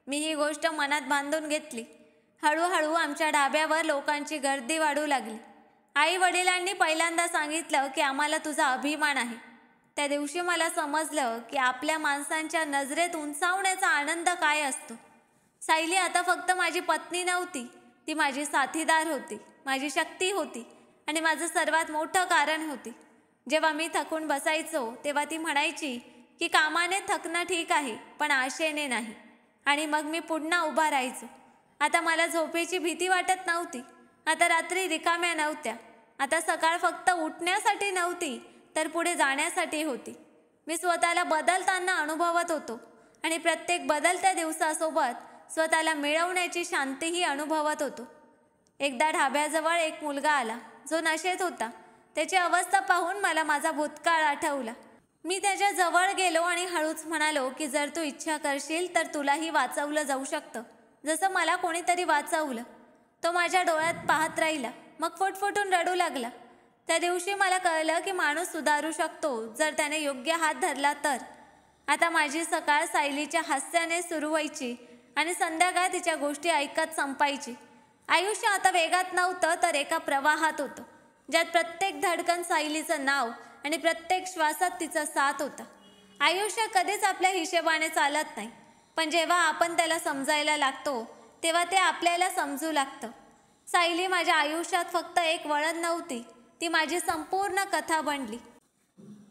मी ही गोष्ट मनात बांधून घेतली. हळूहळू आमच्या ढाब्यावर लोकांची गर्दी वाढू लागली. आई वडिलांनी पहिल्यांदा सांगितलं की आम्हाला तुझा अभिमान आहे. त्या दिवशी मला समजलं की आपल्या माणसांच्या नजरेत उंचावण्याचा आनंद काय असतो. सायली आता फक्त माझी पत्नी नव्हती, ती माझी साथीदार होती, माझी शक्ती होती आणि माझं सर्वात मोठं कारण होती. जेव्हा मी थकून बसायचो तेव्हा ती म्हणायची की कामाने थकणं ठीक आहे, पण आशेने नाही. आणि मग मी पुन्हा उभा राहायचो. आता मला झोपेची भीती वाटत नव्हती. आता रात्री रिकाम्या नव्हत्या. आता सकाळ फक्त उठण्यासाठी नव्हती, तर पुढे जाण्यासाठी होती. मी स्वतःला बदलताना अनुभवत होतो आणि प्रत्येक बदलत्या दिवसासोबत स्वतःला मिळवण्याची शांतीही अनुभवत होतो. एकदा ढाब्याजवळ एक मुलगा आला जो नशेत होता. त्याची अवस्था पाहून मला माझा भूतकाळ आठवला. मी त्याच्या जवळ गेलो आणि हळूच म्हणालो की जर तू इच्छा करशील तर तुलाही वाचवलं जाऊ शकतं, जसं मला कोणीतरी वाचवलं. तो माझ्या डोळ्यात पाहत राहिला, मग फुटफुटून रडू लागला. त्या दिवशी मला कळलं की माणूस सुधारू शकतो जर त्याने योग्य हात धरला तर. आता माझी सकाळ सायलीच्या हास्याने सुरू व्हायची आणि संध्याकाळ तिच्या गोष्टी ऐकत संपायची. आयुष्य आता वेगात नव्हतं, तर एका प्रवाहात होतं, ज्यात प्रत्येक धडकन सायलीचं नाव आणि प्रत्येक श्वासात तिचा साथ होता. आयुष्य कधीच आपल्या हिशेबाने चालत नाही, पण जेव्हा आपण त्याला समजायला लागतो तेव्हा ते आपल्याला समजू लागतं. सायली माझ्या आयुष्यात फक्त एक वळण नव्हती, ती माझी संपूर्ण कथा बनली.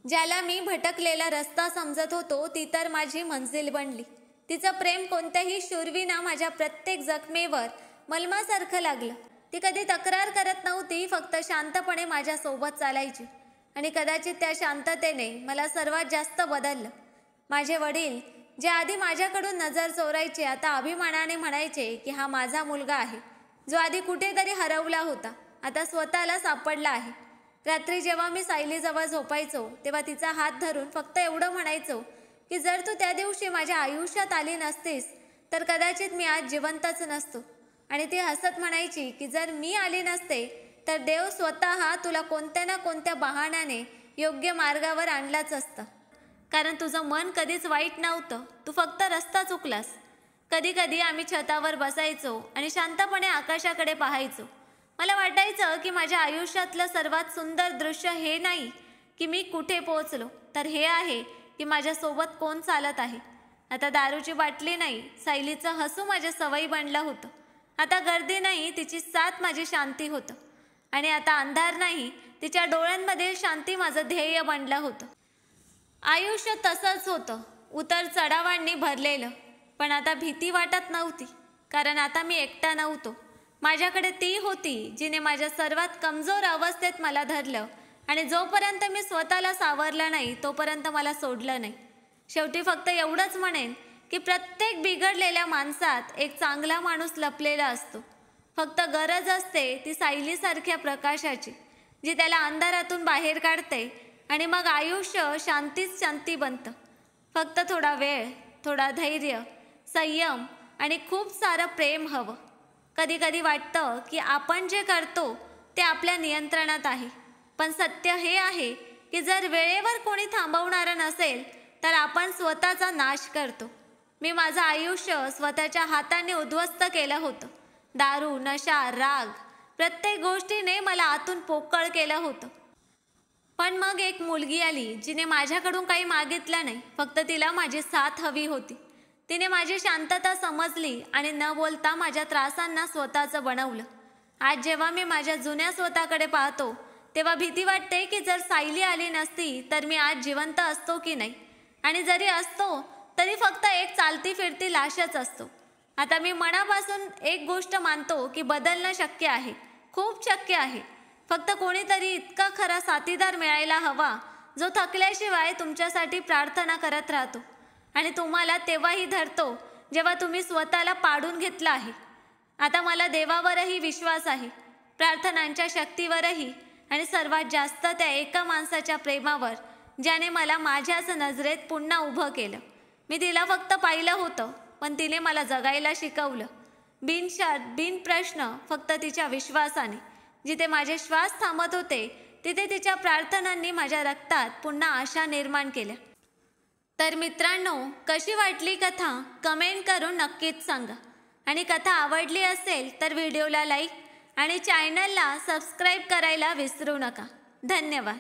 ज्याला मी भटकलेला रस्ता समजत होतो ती तर माझी मंजिल बनली. तिचं प्रेम कोणत्याही शूरवीना माझ्या प्रत्येक जखमेवर मलमासारखं लागलं. ती कधी तक्रार करत नव्हती, फक्त शांतपणे माझ्यासोबत चालायची. आणि कदाचित त्या शांततेने मला सर्वात जास्त बदललं. माझे वडील जे आधी माझ्याकडून नजर चोरायचे, आता अभिमानाने म्हणायचे की हा माझा मुलगा आहे, जो आधी कुठेतरी हरवला होता, आता स्वतःला सापडला आहे. रात्री जेव्हा मी सायलीजवळ झोपायचो तेव्हा तिचा हात धरून फक्त एवढं म्हणायचो की जर तू त्या दिवशी माझ्या आयुष्यात आली नसतीस तर कदाचित मी आज जिवंतच नसतो. आणि ती हसत म्हणायची की जर मी आली नसते तर देव स्वतः तुला कोणत्या ना कोणत्या बहाण्याने योग्य मार्गावर आणलाच असता, कारण तुझं मन कधीच वाईट नव्हतं, तू फक्त रस्ता चुकलास. कधी कधी आम्ही छतावर बसायचो आणि शांतपणे आकाशाकडे पाहायचो. मला वाटायचं की माझ्या आयुष्यातलं सर्वात सुंदर दृश्य हे नाही की मी कुठे पोहोचलो, तर हे आहे की माझ्यासोबत कोण चालत आहे. आता दारूची बाटली नाही, सायलीचं हसू माझ्या सवयी बनलं होतं. आता गर्दी नाही, तिची साथ माझी शांती होतं. आणि आता अंधार नाही, तिच्या डोळ्यांमध्ये शांती माझं ध्येय बनलं होतं. आयुष्य तसंच होतं, उतर चढावांनी भरलेलं. पण आता भीती वाटत नव्हती, कारण आता मी एकटा नव्हतो. माझ्याकडे ती होती जिने माझ्या सर्वात कमजोर अवस्थेत मला धरलं आणि जोपर्यंत मी स्वतःला सावरलं नाही तोपर्यंत मला सोडलं नाही. शेवटी फक्त एवढंच म्हणेन की प्रत्येक बिघडलेल्या माणसात एक चांगला माणूस लपलेला असतो. फक्त गरज असते ती सायलीसारख्या प्रकाशाची, जी त्याला अंधारातून बाहेर काढते आणि मग आयुष्य शांतीच शांती बनतं. फक्त थोडा वेळ, थोडा धैर्य, संयम आणि खूप सारं प्रेम हवं. कधी कधी वाटतं की आपण जे करतो ते आपल्या नियंत्रणात आहे, पण सत्य हे आहे की जर वेळेवर कोणी थांबवणारं नसेल तर आपण स्वतःचा नाश करतो. मी माझं आयुष्य स्वतःच्या हाताने उद्ध्वस्त केलं होतं. दारू, नशा, राग, प्रत्येक गोष्टीने मला आतून पोकळ केलं होतं. पण मग एक मुलगी आली जिने माझ्याकडून काही मागितलं नाही, फक्त तिला माझी साथ हवी होती. तिने माझी शांतता समजली आणि न बोलता माझ्या त्रासांना स्वतःचं बनवलं. आज जेव्हा मी माझ्या जुन्या स्वतःकडे पाहतो तेव्हा भीती वाटते की जर सायली आली नसती तर मी आज जिवंत असतो की नाही, आणि जरी असतो तरी फक्त एक चालती फिरती लाशच असतो. आता मी मनापासून एक गोष्ट मानतो की बदलणं शक्य आहे, खूप शक्य आहे. फक्त कोणीतरी इतका खरा साथीदार मिळायला हवा जो थकल्याशिवाय तुमच्यासाठी प्रार्थना करत राहतो आणि तुम्हाला तेव्हाही धरतो जेव्हा तुम्ही स्वतःला पाडून घेतलं आहे. आता मला देवावरही विश्वास आहे, प्रार्थनांच्या शक्तीवरही, आणि सर्वात जास्त त्या एका माणसाच्या प्रेमावर ज्याने मला माझ्याच नजरेत पुन्हा उभं केलं. मी तिला फक्त पाहिलं होतं, पण तिने मला जगायला शिकवलं. बिन शर्त, बिन प्रश्न, फक्त तिच्या विश्वासाने. जिथे माझे श्वास थांबत होते तिथे तिच्या प्रार्थनांनी माझ्या रक्तात पुन्हा आशा निर्माण केल्या. तर मित्रांनो, कशी वाटली कथा कमेंट करून नक्कीच सांगा. आणि कथा आवडली असेल तर व्हिडिओला लाईक आणि चॅनलला सबस्क्राईब करायला विसरू नका. धन्यवाद.